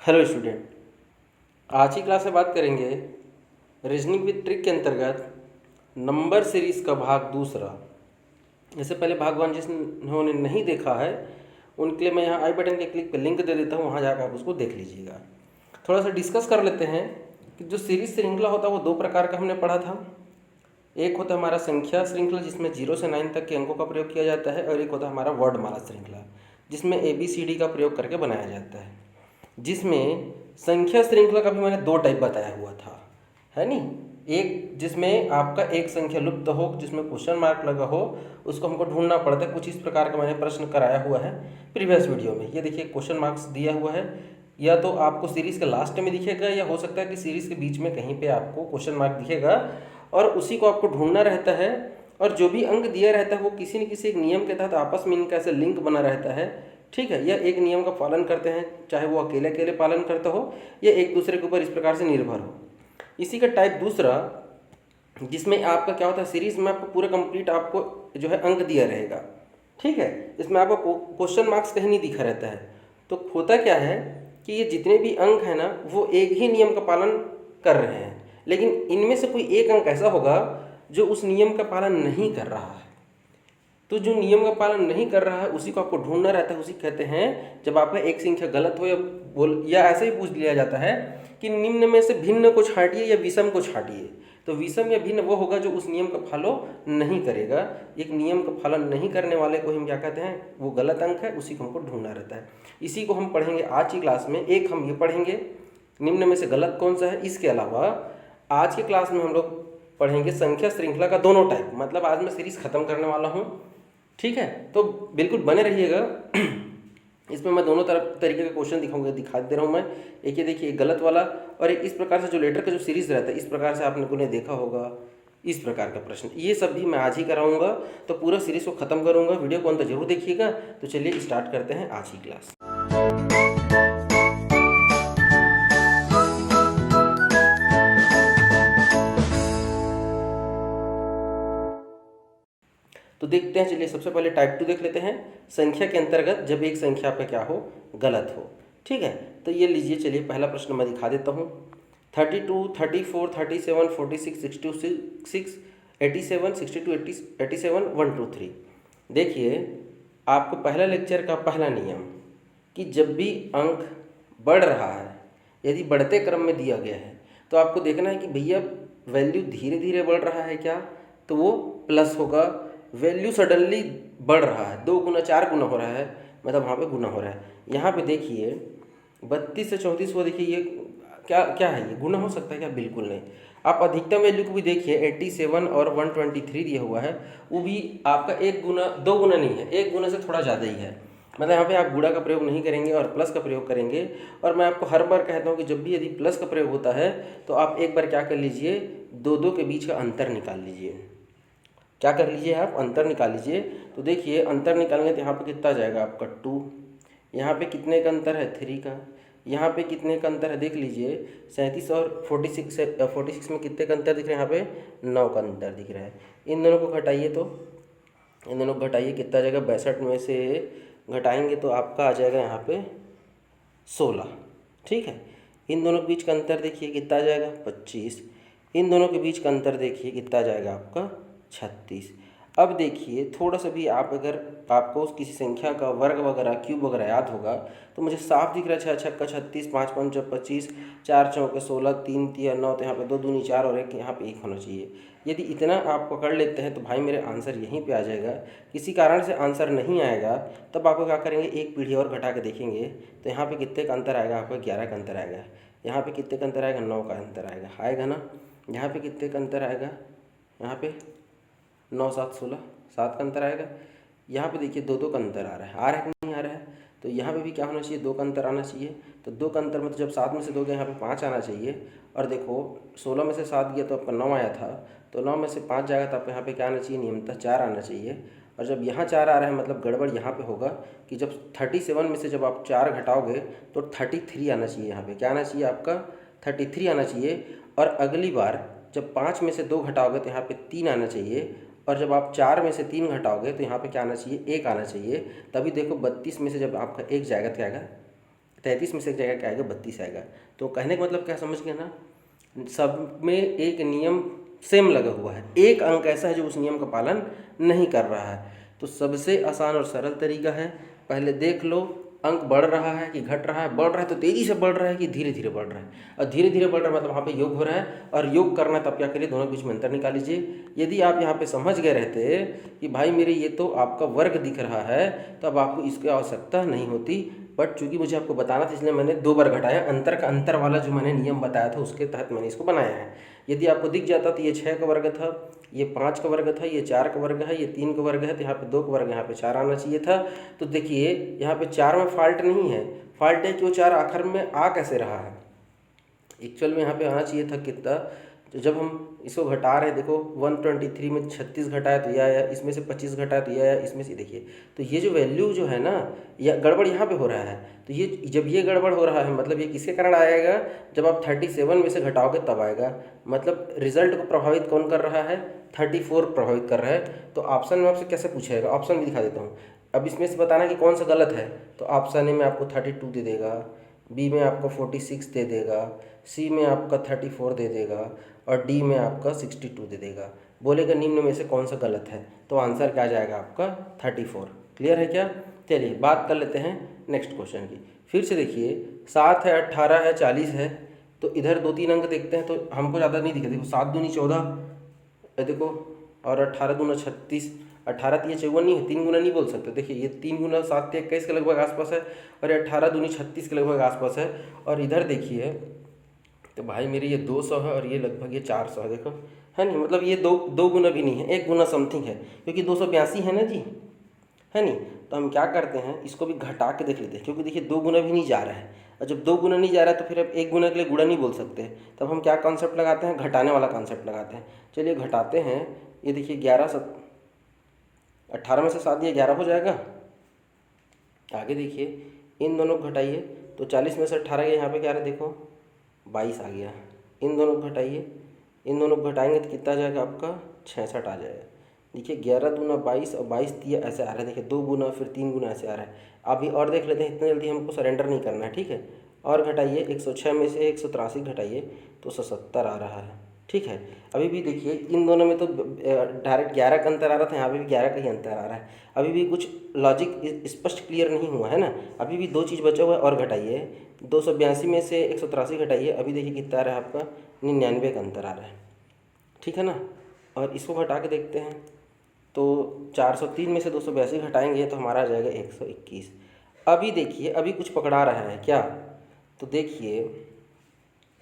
Hello student, आज की class में बात करेंगे रीजनिंग विद ट्रिक के अंतर्गत नंबर सीरीज़ का भाग दूसरा। इससे पहले भाग वन जिन्होंने नहीं देखा है उनके लिए मैं यहाँ आई बटन के क्लिक पे लिंक दे देता हूँ, वहाँ जाकर आप उसको देख लीजिएगा। थोड़ा सा डिस्कस कर लेते हैं कि जो सीरीज श्रृंखला होता है वो दो प्रकार का हमने पढ़ा था। एक होता है हमारा संख्या श्रृंखला जिसमें 0 से 9 तक के अंकों का प्रयोग किया जाता है, और एक होता है हमारा वर्णमाला श्रृंखला जिसमें ABCD का प्रयोग करके बनाया जाता है। जिसमें संख्या श्रृंखला का भी मैंने दो टाइप बताया हुआ था, है नी। एक जिसमें आपका एक संख्या लुप्त हो, जिसमें क्वेश्चन मार्क लगा हो, उसको हमको ढूंढना पड़ता है। कुछ इस प्रकार का मैंने प्रश्न कराया हुआ है प्रीवियस वीडियो में। ये देखिए क्वेश्चन मार्क्स दिया हुआ है, या तो आपको सीरीज़ के लास्ट में दिखेगा या हो सकता है कि सीरीज़ के बीच में कहीं पे आपको क्वेश्चन मार्क दिखेगा, और उसी को आपको ढूंढना रहता है। और जो भी अंक दिया रहता है वो किसी न किसी एक नियम के तहत आपस में इनका ऐसे लिंक बना रहता है, ठीक है। यह एक नियम का पालन करते हैं, चाहे वो अकेले अकेले पालन करता हो या एक दूसरे के ऊपर इस प्रकार से निर्भर हो। इसी का टाइप दूसरा जिसमें आपका क्या होता है, सीरीज में आपको पूरा कंप्लीट आपको जो है अंक दिया रहेगा, ठीक है। इसमें आपको क्वेश्चन मार्क्स कहीं नहीं दिखा रहता है। तो होता क्या है कि ये जितने भी अंक हैं ना वो एक ही नियम का पालन कर रहे हैं, लेकिन इनमें से कोई एक अंक ऐसा होगा जो उस नियम का पालन नहीं कर रहा है। तो जो नियम का पालन नहीं कर रहा है उसी को आपको ढूंढना रहता है। उसी कहते हैं जब आपका एक संख्या गलत हो या ऐसे ही पूछ लिया जाता है कि निम्न में से भिन्न को छांटिए या विषम को छांटिए, तो विषम या भिन्न वो होगा जो उस नियम का फॉलो नहीं करेगा। एक नियम का पालन नहीं करने वाले को हम क्या कहते हैं, वो गलत अंक है, उसी को हमको ढूंढना रहता है। इसी को हम पढ़ेंगे आज की क्लास में। एक हम ये पढ़ेंगे निम्न में से गलत कौन सा है। इसके अलावा आज की क्लास में हम लोग पढ़ेंगे संख्या श्रृंखला का दोनों टाइप। मतलब आज मैं सीरीज खत्म करने वाला हूँ, ठीक है। तो बिल्कुल बने रहिएगा। इसमें मैं दोनों तरफ तरीके का क्वेश्चन दिखा दे रहा हूँ मैं। एक ये देखिए गलत वाला, और एक इस प्रकार से जो लेटर का जो सीरीज रहता है इस प्रकार से आपने को ने देखा होगा इस प्रकार का प्रश्न। ये सब भी मैं आज ही कराऊंगा, तो पूरा सीरीज को खत्म करूंगा। वीडियो को अंत जरूर देखिएगा। तो चलिए स्टार्ट करते हैं आज की क्लास। तो देखते हैं, चलिए सबसे पहले टाइप 2 देख लेते हैं। संख्या के अंतर्गत जब एक संख्या पे क्या हो, गलत हो, ठीक है। तो ये लीजिए, चलिए पहला प्रश्न मैं दिखा देता हूँ। 32, 34, 37, 46, 66, 87, 62, 87, 1, 2, 3। देखिए आपको पहला लेक्चर का पहला नियम कि जब भी अंक बढ़ रहा है, यदि बढ़ते क्रम में दिया गया है, तो आपको देखना है कि भैया वैल्यू धीरे धीरे बढ़ रहा है क्या, तो वो प्लस होगा। वैल्यू सडनली बढ़ रहा है, 2 गुना 4 गुना हो रहा है, मतलब वहाँ पे गुना हो रहा है। यहाँ पे देखिए 32 से 34 को देखिए, ये क्या क्या है, ये गुना हो सकता है क्या? बिल्कुल नहीं। आप अधिकतम वैल्यू को भी देखिए, 87 और 123 दिया हुआ है, वो भी आपका 1 गुना 2 गुना नहीं है, 1 गुना से थोड़ा ज़्यादा ही है। मतलब यहाँ पे आप गुणा का प्रयोग नहीं करेंगे और प्लस का प्रयोग करेंगे। और मैं आपको हर बार कहता हूँ कि जब भी यदि प्लस का प्रयोग होता है तो आप एक बार क्या कर लीजिए, दो के बीच का अंतर निकाल लीजिए। क्या कर लीजिए आप, अंतर निकाल लीजिए। तो देखिए अंतर निकालेंगे तो यहाँ पे कितना जाएगा आपका 2, यहाँ पे कितने का अंतर है 3 का, यहाँ पे कितने का अंतर है देख लीजिए 37 और 46 में कितने का अंतर दिख रहा है, यहाँ पे 9 का अंतर दिख रहा है। इन दोनों को घटाइए, तो इन दोनों को घटाइए, कितना जाएगा 62 में से घटाएंगे तो आपका आ जाएगा यहाँ पे 16, ठीक है। इन दोनों के बीच का अंतर देखिए कितना आ जाएगा 25, इन दोनों के बीच का अंतर देखिए कितना आ जाएगा आपका 36। अब देखिए थोड़ा सा भी आप अगर आपको किसी संख्या का वर्ग वगैरह क्यूब वगैरह याद होगा तो मुझे साफ दिख रहा है 6 छक्का 36, 5 पंचा 25, 4 चौके 16, 3 तिया 9, तो यहाँ पे 2 दूनी 4 और 1 यहाँ पे 1 होना चाहिए। यदि इतना आप पकड़ लेते हैं तो भाई मेरे आंसर यहीं पे आ जाएगा। किसी कारण से आंसर नहीं आएगा तब आपको क्या करेंगे, एक पीढ़ी और घटा के देखेंगे तो यहाँ पे कितने का अंतर आएगा, आपका 11 का अंतर आएगा। यहाँ पे कितने का अंतर आएगा, 9 का अंतर आएगा ना। यहाँ पे कितने का अंतर आएगा, यहाँ पे 9, 7, 16, 7 का अंतर आएगा। यहाँ पे देखिए 2 का अंतर आ रहा है कि नहीं आ रहा है। तो यहाँ पे भी क्या होना चाहिए, 2 का अंतर आना चाहिए। तो 2 का अंतर मतलब जब 7 में से 2 गया यहाँ पे 5 आना चाहिए। और देखो 16 में से 7 गया तो आपका 9 आया था, तो 9 में से 5 जाएगा तो आपको यहाँ पे क्या आना चाहिए, नियमतः 4 आना चाहिए। और जब यहाँ 4 आ रहा है मतलब गड़बड़ यहाँ पे होगा कि जब 37 में से जब आप 4 घटाओगे तो 33 आना चाहिए। यहाँ पे क्या आना चाहिए आपका, 33 आना चाहिए। और अगली बार जब 5 में से 2 घटाओगे तो यहाँ पे 3 आना चाहिए। और जब आप 4 में से 3 घटाओगे तो यहाँ पे क्या आना चाहिए, 1 आना चाहिए। तभी देखो 32 में से जब आपका 1 जाएगा तो क्या आएगा, 33 में से एक जगह क्या आएगा, 32 आएगा। तो कहने का मतलब क्या समझ गए ना, सब में एक नियम सेम लगा हुआ है, एक अंक ऐसा है जो उस नियम का पालन नहीं कर रहा है। तो सबसे आसान और सरल तरीका है, पहले देख लो अंक बढ़ रहा है कि घट रहा है। बढ़ रहा है तो तेज़ी से बढ़ रहा है कि धीरे धीरे बढ़ रहा है, और धीरे धीरे बढ़ रहा है मतलब वहाँ पे योग हो रहा है, और योग करना है तब क्या करिए, दोनों के बीच में अंतर निकाल लीजिए। यदि आप यहाँ पे समझ गए रहते कि भाई मेरे ये तो आपका वर्ग दिख रहा है, तो अब आपको इसकी आवश्यकता नहीं होती, बट चूंकि मुझे आपको बताना था इसलिए मैंने 2 बार घटाया। अंतर वाला जो मैंने नियम बताया था उसके तहत मैंने इसको बनाया है। यदि आपको दिख जाता तो ये 6 का वर्ग था, ये 5 का वर्ग था, ये 4 का वर्ग है, ये 3 का वर्ग है, तो यहाँ पे 2 का वर्ग, यहाँ पे 4 आना चाहिए था। तो देखिए यहाँ पे 4 में फॉल्ट नहीं है, फॉल्ट है कि वो 4 आखिर में आ कैसे रहा है। एक्चुअल में यहाँ पे आना चाहिए था कितना, तो जब हम इसको घटा रहे हैं, देखो 123 में 36 घटाया तो यह आया, इसमें से 25 घटाया तो यह आया, इसमें से देखिए तो ये जो वैल्यू जो है ना, यह गड़बड़ यहाँ पे हो रहा है। तो ये जब ये गड़बड़ हो रहा है मतलब ये किसके कारण आएगा, जब आप 37 में से घटाओगे तब आएगा। मतलब रिजल्ट को प्रभावित कौन कर रहा है, 34 प्रभावित कर रहा है। तो ऑप्शन में आपसे कैसे पूछेगा, ऑप्शन भी दिखा देता हूँ। अब इसमें से बताना कि कौन सा गलत है, तो ऑप्शन ए में आपको 32 दे देगा, बी में आपको 46 दे देगा, सी में आपका 34 दे देगा, और डी में आपका 62 दे देगा। बोलेगा निम्न में से कौन सा गलत है, तो आंसर क्या आ जाएगा आपका 34। क्लियर है क्या। चलिए बात कर लेते हैं नेक्स्ट क्वेश्चन की। फिर से देखिए 7 है, 18 है, 40 है, तो इधर 2-3 अंक देखते हैं तो हमको ज़्यादा नहीं दिखे। देखो 7 दूनी 14, देखो, और 18 दूना 36, 18 तिया 54 नहीं है, 3 गुना नहीं बोल सकते। देखिए ये 3 गुना 7 तिया 21 के लगभग आसपास है, और ये 18 दूनी 36 के लगभग आसपास है। और इधर देखिए तो भाई मेरी ये 200 है और ये लगभग ये 400 है, देखो है नहीं, मतलब ये दो गुना भी नहीं है, 1 गुना समथिंग है, क्योंकि 282 है ना जी, है नहीं। तो हम क्या करते हैं, इसको भी घटा के देख लेते हैं, क्योंकि देखिए 2 गुना भी नहीं जा रहा है, और जब 2 गुना नहीं जा रहा है तो फिर अब 1 गुना के लिए गुणा नहीं बोल सकते। तब हम क्या कॉन्सेप्ट लगाते हैं, घटाने वाला कॉन्सेप्ट लगाते हैं। चलिए घटाते हैं, ये देखिए 18 में से 7 ये 11 हो जाएगा। आगे देखिए इन दोनों को घटाइए, तो 40 में से 18 के यहाँ पे क्या रहा है, देखो 22 आ गया। इन दोनों को घटाइए, इन दोनों को घटाएंगे तो कितना आ जाएगा आपका 66 आ जाएगा। देखिए 11 दूना 22 और 22 तिया ऐसे आ रहा है, देखिए 2 गुना फिर 3 गुना ऐसे आ रहा है। अभी और देख लेते हैं, इतने जल्दी हमको सरेंडर नहीं करना है, ठीक है। और घटाइए, 106 में से 183 घटाइए तो 170 आ रहा है, ठीक है। अभी भी देखिए इन दोनों में तो डायरेक्ट 11 का अंतर आ रहा था, यहाँ पे भी 11 का ही अंतर आ रहा है। अभी भी कुछ लॉजिक स्पष्ट क्लियर नहीं हुआ है ना, अभी भी 2 चीज़ बचा हुआ है। और घटाइए, 282 में से 183 घटाइए, अभी देखिए कितना आ रहा है आपका 99 का अंतर आ रहा है, ठीक है ना। और इसको घटा के देखते हैं, तो 403 में से 282 घटाएंगे तो हमारा आ जाएगा 121। अभी देखिए अभी कुछ पकड़ा रहा है क्या, तो देखिए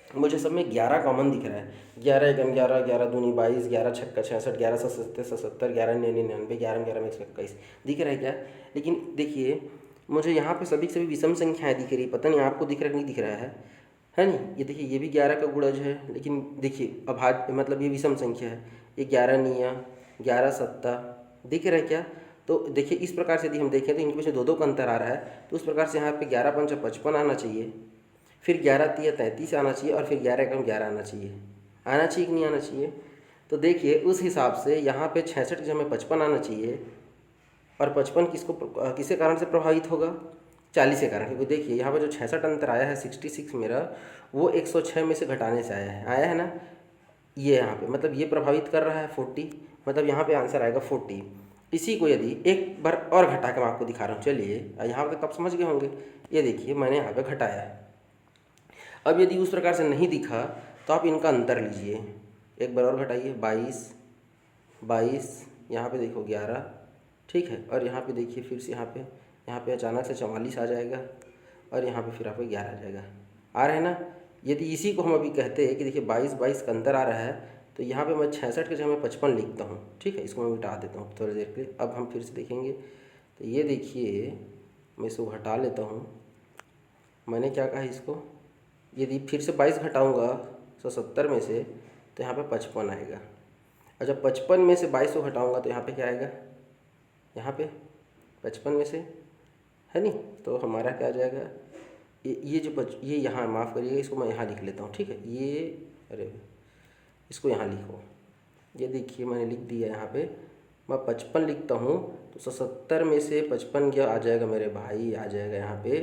मुझे सब में 11 कॉमन दिख रहा है। 11 एकम 11, 11 दूनी 22, 11 छक्का 66, 11 सत्तर 77, 11 99, 11 11 में 121 दिख रहा है क्या। लेकिन देखिए मुझे यहाँ पे सभी सभी विषम संख्याएं दिख रही, पता नहीं आपको दिख रहा नहीं दिख रहा है नहीं। ये देखिए ये भी 11 का गुणज है, लेकिन देखिए अभाज्य मतलब ये विषम संख्या है। ये 11 निया 11 सत्ता दिख रहा है क्या। तो देखिए इस प्रकार से यदि हम देखें तो इनके बीच में 2 का अंतर आ रहा है, तो उस प्रकार से यहाँ पे 11 पंचा 55 आना चाहिए, फिर 11 तिया 33 आना चाहिए, और फिर 11 एकम 11 आना चाहिए कि नहीं आना चाहिए। तो देखिए उस हिसाब से यहाँ पे 66 की जगह 55 आना चाहिए, और 55 किसके कारण से प्रभावित होगा, 40 के कारण। क्योंकि देखिए यहाँ पर जो 66 अंतर आया है 66 मेरा, वो 106 में से घटाने से आया है ना। ये यहाँ पे मतलब ये प्रभावित कर रहा है 40, मतलब यहाँ पे आंसर आएगा 40। इसी को यदि एक बार और घटा के मैं आपको दिखा रहा हूँ, चलिए यहाँ पे तब समझ गए होंगे। ये देखिए मैंने यहाँ पे घटाया है। अब यदि उस प्रकार से नहीं दिखा तो आप इनका अंतर लीजिए, एक बार और घटाइए, 22 यहाँ पे देखो 11, ठीक है। और यहाँ पे देखिए फिर से यहाँ पे अचानक से 44 आ जाएगा, और यहाँ पे फिर आपको 11 आ जाएगा। आ रहा है ना। यदि इसी को हम अभी कहते हैं कि देखिए 22 का अंतर आ रहा है, तो यहाँ पे मैं 66 की जगह मैं 55 लिखता हूँ, ठीक है। इसको मैं मिटा देता हूँ थोड़ी देर के लिए। अब हम फिर से देखेंगे, तो ये देखिए मैं इसको घटा लेता हूँ। मैंने क्या कहा इसको, यदि फिर से 22 घटाऊँगा 170 में से, तो यहाँ पे 55 आएगा। और जब 55 में से 22 को घटाऊँगा तो यहाँ पे क्या आएगा, यहाँ पे 55 में से, है नहीं। तो हमारा क्या आ जाएगा, ये जो ये यहाँ माफ़ करिएगा, इसको मैं यहाँ लिख लेता हूँ, ठीक है। ये अरे इसको यहाँ लिखो, ये देखिए मैंने लिख दिया यहाँ पे। मैं 55 लिखता हूँ तो 77 में से 55 क्या आ जाएगा मेरे भाई, आ जाएगा यहाँ पे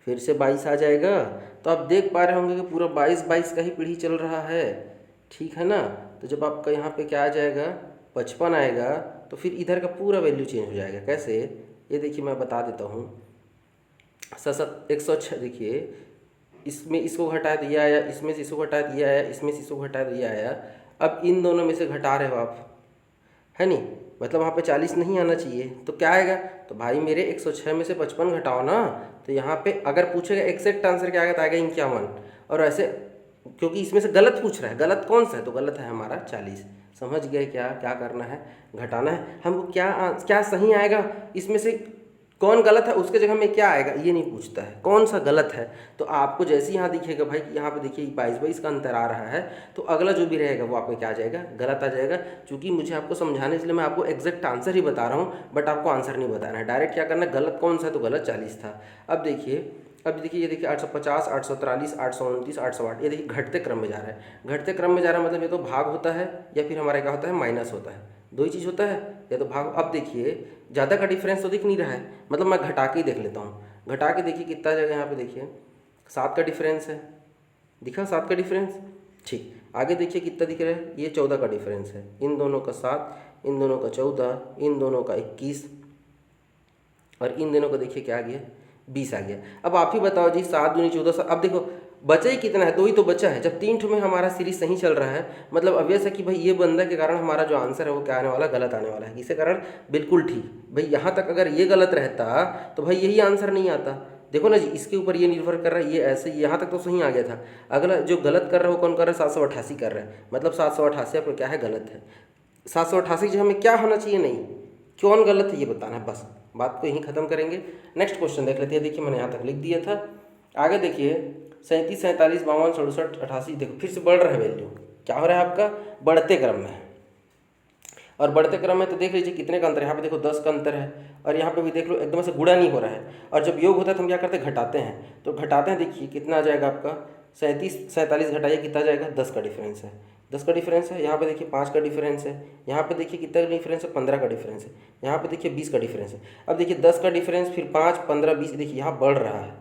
फिर से 22 आ जाएगा। तो आप देख पा रहे होंगे कि पूरा 22 का ही पीढ़ी चल रहा है, ठीक है ना। तो जब आपका यहाँ पे क्या आ जाएगा, 55 आएगा, तो फिर इधर का पूरा वैल्यू चेंज हो जाएगा। कैसे, ये देखिए मैं बता देता हूँ। 106 देखिए, इसमें इसको घटा दिया आया, इसमें से इसको घटा दिया आया, इसमें से इसको घटा दिया आया। अब इन दोनों में से घटा रहे हो आप, है नहीं, मतलब वहाँ पे 40 नहीं आना चाहिए। तो क्या आएगा, तो भाई मेरे 106 में से 55 घटाओ ना। तो यहाँ पे अगर पूछेगा एग्जैक्ट आंसर क्या आएगा, तो आएगा 51। और ऐसे क्योंकि इसमें से गलत पूछ रहा है, गलत कौन सा है, तो गलत है हमारा 40। समझ गए क्या क्या करना है, घटाना है हमको। क्या सही आएगा, इसमें से कौन गलत है उसके जगह में क्या आएगा, ये नहीं पूछता है, कौन सा गलत है। तो आपको जैसे ही यहाँ दिखेगा भाई, यहाँ पे देखिए 22 का अंतर आ रहा है, तो अगला जो भी रहेगा वो आपका क्या आ जाएगा, गलत आ जाएगा। क्योंकि मुझे आपको समझाने इसलिए मैं आपको एग्जैक्ट आंसर ही बता रहा हूँ, बट आपको आंसर नहीं बताना है। डायरेक्ट क्या करना है, गलत कौन सा है, तो गलत 40 था। अब देखिए ये देखिए 850, 843, 829, 808, ये देखिए घटते क्रम में जा रहा है। घटते क्रम में जा रहा है मतलब ये तो भाग होता है या फिर हमारा क्या होता है, माइनस होता है। दो ही चीज़ होता है, या तो भाग। अब देखिए ज़्यादा का डिफरेंस तो दिख नहीं रहा है, मतलब मैं घटा के ही देख लेता हूँ। घटा के देखिए कितना जगह, यहाँ पे देखिए 7 का डिफरेंस है, दिखा 7 का डिफरेंस। ठीक, आगे देखिए कितना दिख रहा है, ये 14 का डिफरेंस है। इन दोनों का 7, इन दोनों का 14, इन दोनों का 21, और इन दोनों का देखिए क्या आ गया, 20 आ गया। अब आप ही बताओ जी, 7 दूनी 14। अब देखो बचा ही कितना है, 2 ही तो बचा है। जब 3 ठो में हमारा सीरीज सही चल रहा है, मतलब obvious है कि भाई ये बंदा के कारण हमारा जो आंसर है वो क्या आने वाला, गलत आने वाला है। इसे कारण बिल्कुल ठीक। भाई यहाँ तक अगर ये गलत रहता तो भाई यही आंसर नहीं आता। देखो ना जी, इसके ऊपर ये निर्भर कर रहा है, ये ऐसे यहाँ तक तो सही आ गया था। अगला जो गलत कर रहा है वो कौन कर रहा है, 788 कर रहा है, मतलब 788 आपको क्या है, गलत है। 788 जो हमें क्या होना चाहिए, नहीं, कौन गलत है ये बताना है, बस बात को यहीं ख़त्म करेंगे। नेक्स्ट क्वेश्चन देख लेते हैं। देखिए मैंने यहाँ तक लिख दिया था, आगे देखिए 37, 47, 52, 67, 88। देखो फिर से बढ़ रहा है वैल्यू, क्या हो रहा है आपका, बढ़ते क्रम में। और बढ़ते क्रम में तो देख लीजिए कितने का अंतर है, यहाँ पे देखो 10 का अंतर है, और यहाँ पे भी देख लो एकदम से गुणा नहीं हो रहा है। और जब योग होता है तो हम क्या करते हैं, घटाते हैं। तो घटाते हैं, देखिए कितना आ जाएगा आपका, 37, 47 घटाइए कितना जाएगा, 10 का डिफरेंस है। 10 का डिफरेंस है, यहाँ पे देखिए 5 का डिफरेंस है, यहाँ पे देखिए कितना डिफरेंस है, 15 का डिफरेंस है, यहाँ पे देखिए 20 का डिफरेंस है। अब देखिए 10 का डिफरेंस, फिर 5, 15, 20, देखिए यहाँ बढ़ रहा है,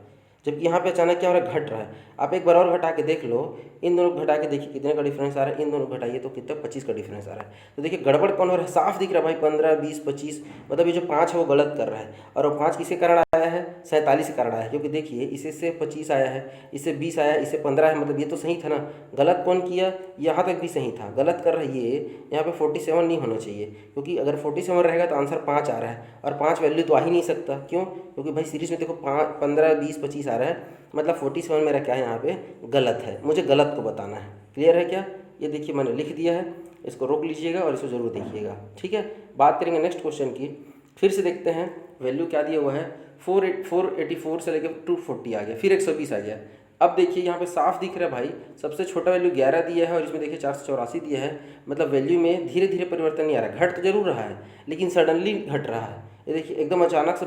जबकि यहाँ पे अचानक क्या हो रहा है, घट रहा है। आप एक बार और घटा के देख लो, इन दोनों को घटा के देखिए कितने का डिफरेंस आ रहा है, इन दोनों को घटाइए तो कितना, 25 का डिफरेंस आ रहा है। तो देखिए गड़बड़ कौन हो रहा है, साफ दिख रहा है भाई, 15, 20, 25, मतलब ये जो 5 है वो गलत कर रहा है। और वो 5 किसके कारण आया है, 47 के कारण आया है। क्योंकि देखिए इसे से 25 आया है, इससे 20 आया है, इससे 15 है, मतलब ये तो सही था ना। गलत कौन किया, यहाँ तक भी सही था, गलत कर रहा है ये। यहाँ पे 47 नहीं होना चाहिए, क्योंकि अगर 47 रहेगा तो आंसर 5 आ रहा है, और 5 वैल्यू तो आ ही नहीं सकता। क्यों, क्योंकि भाई सीरीज में देखो 5, 15, 20, 25 आ रहा है, मतलब 47 मेरा क्या है, यहाँ पे गलत है। मुझे गलत को बताना है, क्लियर है क्या। ये देखिए मैंने लिख दिया है, इसको रोक लीजिएगा और इसको जरूर देखिएगा, ठीक है। बात करेंगे नेक्स्ट क्वेश्चन की। फिर से देखते हैं वैल्यू क्या दिया हुआ है, 484 से लेकर 240 आ गया, फिर 120 आ गया। अब देखिए यहाँ पे साफ दिख रहा है भाई, सबसे छोटा वैल्यू 11 दिया है, और इसमें देखिए 484 दिया है। मतलब वैल्यू में धीरे धीरे परिवर्तन नहीं आ रहा है, घट तो जरूर रहा है लेकिन सडनली घट रहा है। ये देखिए एकदम अचानक से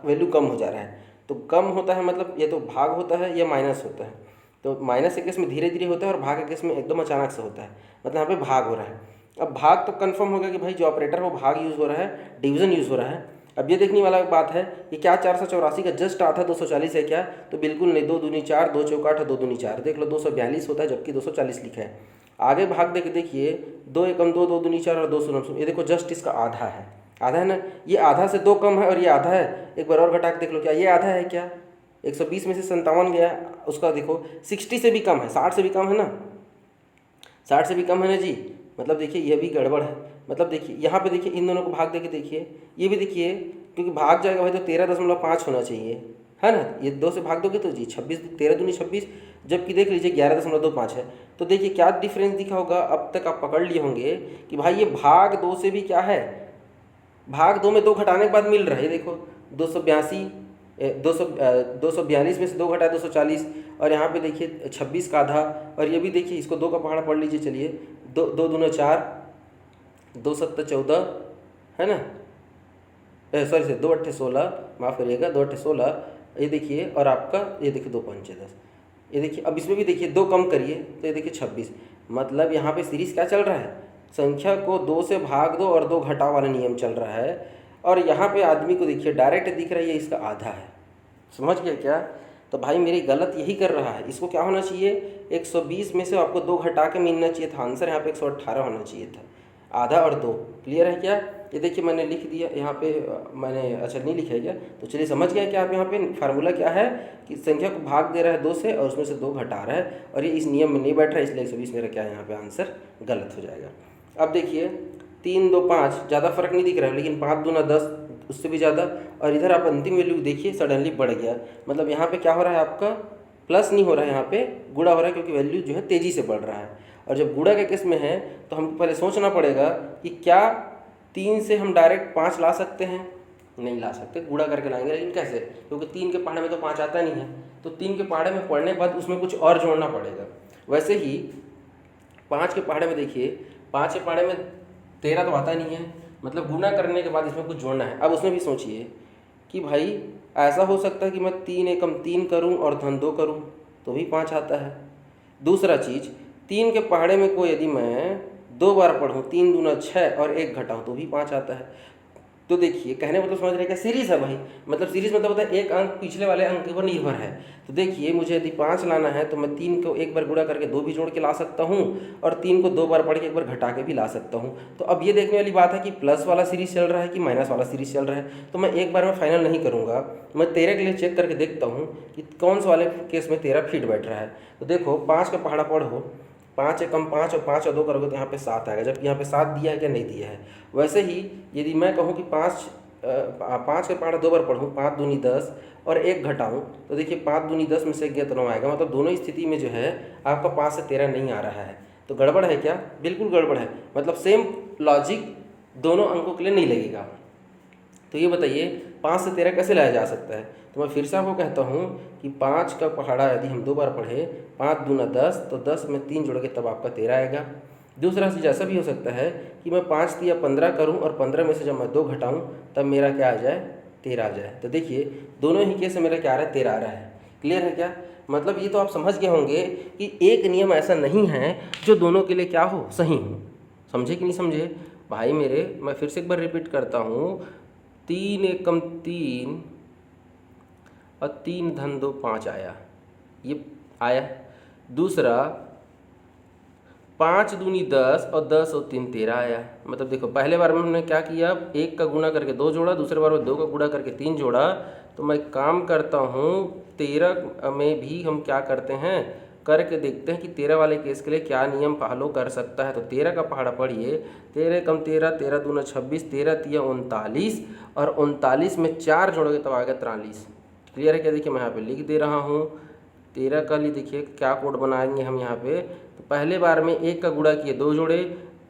वैल्यू कम हो जा रहा है। तो कम होता है मतलब ये तो भाग होता है या माइनस होता है। तो माइनस के केस में धीरे धीरे होता है, और भाग के केस में एकदम अचानक से होता है, मतलब यहाँ पे भाग हो रहा है। अब भाग तो कंफर्म हो गया कि भाई जो ऑपरेटर वो भाग यूज़ हो रहा है, डिवीजन यूज़ हो रहा है। अब ये देखने वाला बात है, ये क्या 484 का जस्ट आधा 240 है क्या, तो बिल्कुल नहीं। 2 दूनी 4, 2 चौका 8, 2 दूनी 4, देख लो 242 होता है, जबकि 240 लिखा है। आगे भाग देख देखिए, 2 एकम 2, 2 दूनी 4 और 2 शून्य, ये देखो जस्ट इसका आधा है, आधा है ना। ये आधा से 2 कम है और ये आधा है। एक बार और घटा के देख लो, क्या ये आधा है क्या, 120 में से 57 गया, उसका देखो 60 से भी कम है, 60 से भी कम है ना, 60 से भी कम है ना जी। मतलब देखिए ये भी गड़बड़ है। मतलब देखिए यहाँ पे देखिए इन दोनों को भाग देके देखिए, ये भी देखिए, क्योंकि भाग जाएगा भाई तो 13.5 होना चाहिए, है ना। ये 2 से भाग दोगे तो जी 26, 13 दूनी 26, जबकि देख लीजिए 11.25 है। तो देखिए क्या डिफरेंस दिखा होगा, अब तक आप पकड़ लिए होंगे कि भाई ये भाग 2 से भी क्या है, भाग 2 में 2 घटाने के बाद मिल रहा है। ये देखो 242 में से 2 घटा 240, और यहाँ पे देखिए 26 का आधा, और ये भी देखिए इसको 2 का पहाड़ा पढ़ लीजिए। चलिए 2 दूना 4, 2 सत्ता 14, है ना, सॉरी से 2 अट्ठे 16, माफ़ करिएगा 2 अट्ठे 16, ये देखिए, और आपका ये देखिए 2 पंचे 10। ये देखिए अब इसमें भी देखिए 2 कम करिए तो ये देखिए 26। मतलब यहाँ पे सीरीज क्या चल रहा है, संख्या को 2 से भाग दो और 2 घटाओ वाला नियम चल रहा है। और यहाँ पे आदमी को देखिए डायरेक्ट दिख रहा है ये इसका आधा है, समझ गया क्या? तो भाई मेरी गलत यही कर रहा है, इसको क्या होना चाहिए, 120 में से आपको 2 घटा के मिलना चाहिए था, आंसर यहाँ पे 118 होना चाहिए था, आधा और 2। क्लियर है क्या? ये देखिए मैंने लिख दिया यहाँ पे, मैंने अच्छा नहीं लिखा है क्या, तो चलिए समझ गया क्या आप यहाँ पे फार्मूला क्या है कि संख्या को भाग दे रहा है 2 से और उसमें से 2 घटा रहा है, और ये इस नियम में नहीं बैठ रहा है, इसलिए 120 मेरा क्या है यहाँ पे आंसर गलत हो जाएगा। अब देखिए 3 2 5 ज़्यादा फर्क नहीं दिख रहा है, लेकिन 5 दूना 10 उससे भी ज़्यादा, और इधर आप अंतिम वैल्यू देखिए सडनली बढ़ गया, मतलब यहाँ पे क्या हो रहा है आपका प्लस नहीं हो रहा है, यहाँ पे गुणा हो रहा है, क्योंकि वैल्यू जो है तेज़ी से बढ़ रहा है। और जब गुणा के केस में है तो हमको पहले सोचना पड़ेगा कि क्या 3 से हम डायरेक्ट 5 ला सकते हैं, नहीं ला सकते, गुणा करके लाएंगे, लेकिन कैसे, क्योंकि 3 के पहाड़े में तो 5 आता नहीं है, तो 3 के पहाड़े में पढ़ने के बाद उसमें कुछ और जोड़ना पड़ेगा। वैसे ही 5 के पहाड़े में देखिए, 5 के पहाड़े में 13 तो आता नहीं है, मतलब गुणा करने के बाद इसमें कुछ जोड़ना है। अब उसमें भी सोचिए कि भाई ऐसा हो सकता है कि मैं 3 एकम 3 करूं और धन 2 करूं तो भी 5 आता है। दूसरा चीज़, 3 के पहाड़े में को यदि मैं 2 बार पढ़ूँ, 3 दूना 6 और 1 घटाऊँ तो भी 5 आता है। तो देखिए कहने मतलब समझ रहे क्या, सीरीज़ है भाई, मतलब सीरीज़ मतलब होता है एक अंक पिछले वाले अंक के ऊपर निर्भर है। तो देखिए मुझे यदि 5 लाना है तो मैं 3 को एक बार गुणा करके 2 भी जोड़ के ला सकता हूँ, और 3 को 2 बार पढ़ के एक बार घटा के भी ला सकता हूँ। तो अब ये देखने वाली बात है कि प्लस वाला सीरीज़ चल रहा है कि माइनस वाला सीरीज़ चल रहा है, तो मैं एक बार में फाइनल नहीं करूँगा, मैं 13 के लिए चेक करके देखता हूँ कि कौन सा वाले केस में 13 फिट बैठ रहा है। तो देखो 5 का पहाड़ा पढ़ो, 5 एकम 5 और 5 और 2 करोगे तो यहाँ पे 7 आएगा, जबकि यहाँ पे 7 दिया है क्या, नहीं दिया है। वैसे ही यदि मैं कहूँ कि 5 के पहाड़ा 2 बार पढ़ूँ, 5 दूनी 10 और 1 घटाऊँ, तो देखिए 5 दूनी 10 में से 1 गया तो 9 आएगा, मतलब दोनों स्थिति में जो है आपका 5 से 13 नहीं आ रहा है। तो गड़बड़ है क्या, बिल्कुल गड़बड़ है, मतलब सेम लॉजिक दोनों अंकों के लिए नहीं लगेगा। तो ये बताइए 5 से 13 कैसे लाया जा सकता है? तो मैं फिर से आपको कहता हूँ कि 5 का पहाड़ा यदि हम 2 बार पढ़े, 5 दूना 10, तो 10 में 3 जोड़ोगे तब आपका 13 आएगा। दूसरा चीज़ ऐसा भी हो सकता है कि मैं 5 दिया 15 करूं और 15 में से जब मैं 2 घटाऊं तब मेरा क्या आ जाए, 13 आ जाए। तो देखिए दोनों ही केस में मेरा क्या आ रहा है, 13 आ रहा है। क्लियर है क्या? मतलब ये तो आप समझ गए होंगे कि एक नियम ऐसा नहीं है जो दोनों के लिए क्या हो, सही हो। समझे कि नहीं समझे भाई मेरे? मैं फिर से एक बार रिपीट करता हूँ, 3 एकम 3 और 3 धन 2 5 आया, ये आया। दूसरा 5 दूनी 10 और 10 और 3 13 आया। मतलब देखो पहले बार में हमने क्या किया, 1 का गुणा करके 2 जोड़ा, दूसरे बार में 2 का गुणा करके 3 जोड़ा। तो मैं काम करता हूँ 13 में भी हम क्या करते हैं, करके देखते हैं कि 13 वाले केस के लिए क्या नियम फॉलो कर सकता है। तो 13 का पहाड़ा पढ़िए, 13 कम 13, 13 दूना 26, 13 तिया 39, और 39 में 4 जोड़ोगे तब आएगा 43। क्लियर है क्या? देखिए मैं यहाँ पे लिख दे रहा हूँ 13 का लिए, देखिए क्या कोड बनाएंगे हम यहाँ पे। तो पहले बार में 1 का गुणा किए 2 जोड़े,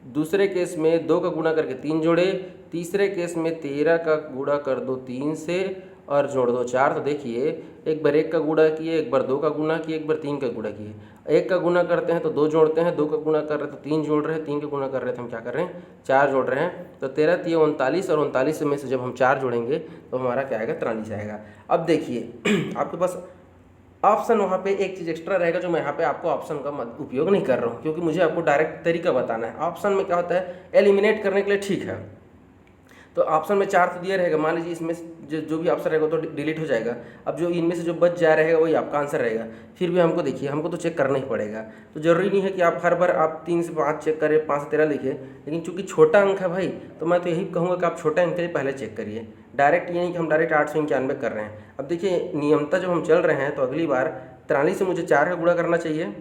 दूसरे केस में 2 का गुणा करके 3 जोड़े, तीसरे केस में 13 का गुणा कर दो 3 से और जोड़ दो 4। तो देखिए एक बार 1 का गुणा किए, एक बार 2 का गुणा किए, एक बार 3 का गुणा किए। 1 का गुणा करते हैं तो 2 जोड़ते हैं, 2 का गुणा कर रहे हैं तो 3 जोड़ रहे हैं, 3 का गुणा कर रहे हैं तो हम क्या कर रहे हैं, 4 जोड़ रहे हैं। तो 13 तिया 39, और 39 में से जब हम 4 जोड़ेंगे तो हमारा क्या आएगा, 43 आएगा। अब देखिए आपके पास ऑप्शन वहाँ पे एक चीज़ एक्स्ट्रा रहेगा, जो मैं यहाँ पे आपको ऑप्शन का उपयोग नहीं कर रहा हूँ, क्योंकि मुझे आपको डायरेक्ट तरीका बताना है। ऑप्शन में क्या होता है, एलिमिनेट करने के लिए ठीक है, तो ऑप्शन में 4 तो दिया रहेगा, मान लीजिए इसमें जो भी ऑप्शन रहेगा तो डिलीट हो जाएगा। अब जो इनमें से जो बच जा रहेगा वही आपका आंसर रहेगा। फिर भी हमको देखिए, हमको तो चेक करना ही पड़ेगा। तो ज़रूरी नहीं है कि आप हर बार आप 3 से 5 चेक करें, 5 से 13 लिखिए, लेकिन चूंकि छोटा अंक है भाई, तो मैं तो यही कहूँगा कि आप छोटे अंक के लिए पहले चेक करिए। डायरेक्ट ये नहीं कि हम डायरेक्ट 891 कर रहे हैं। अब देखिए नियमता जब हम चल रहे हैं तो अगली बार 43 से मुझे 4 का गुणा करना चाहिए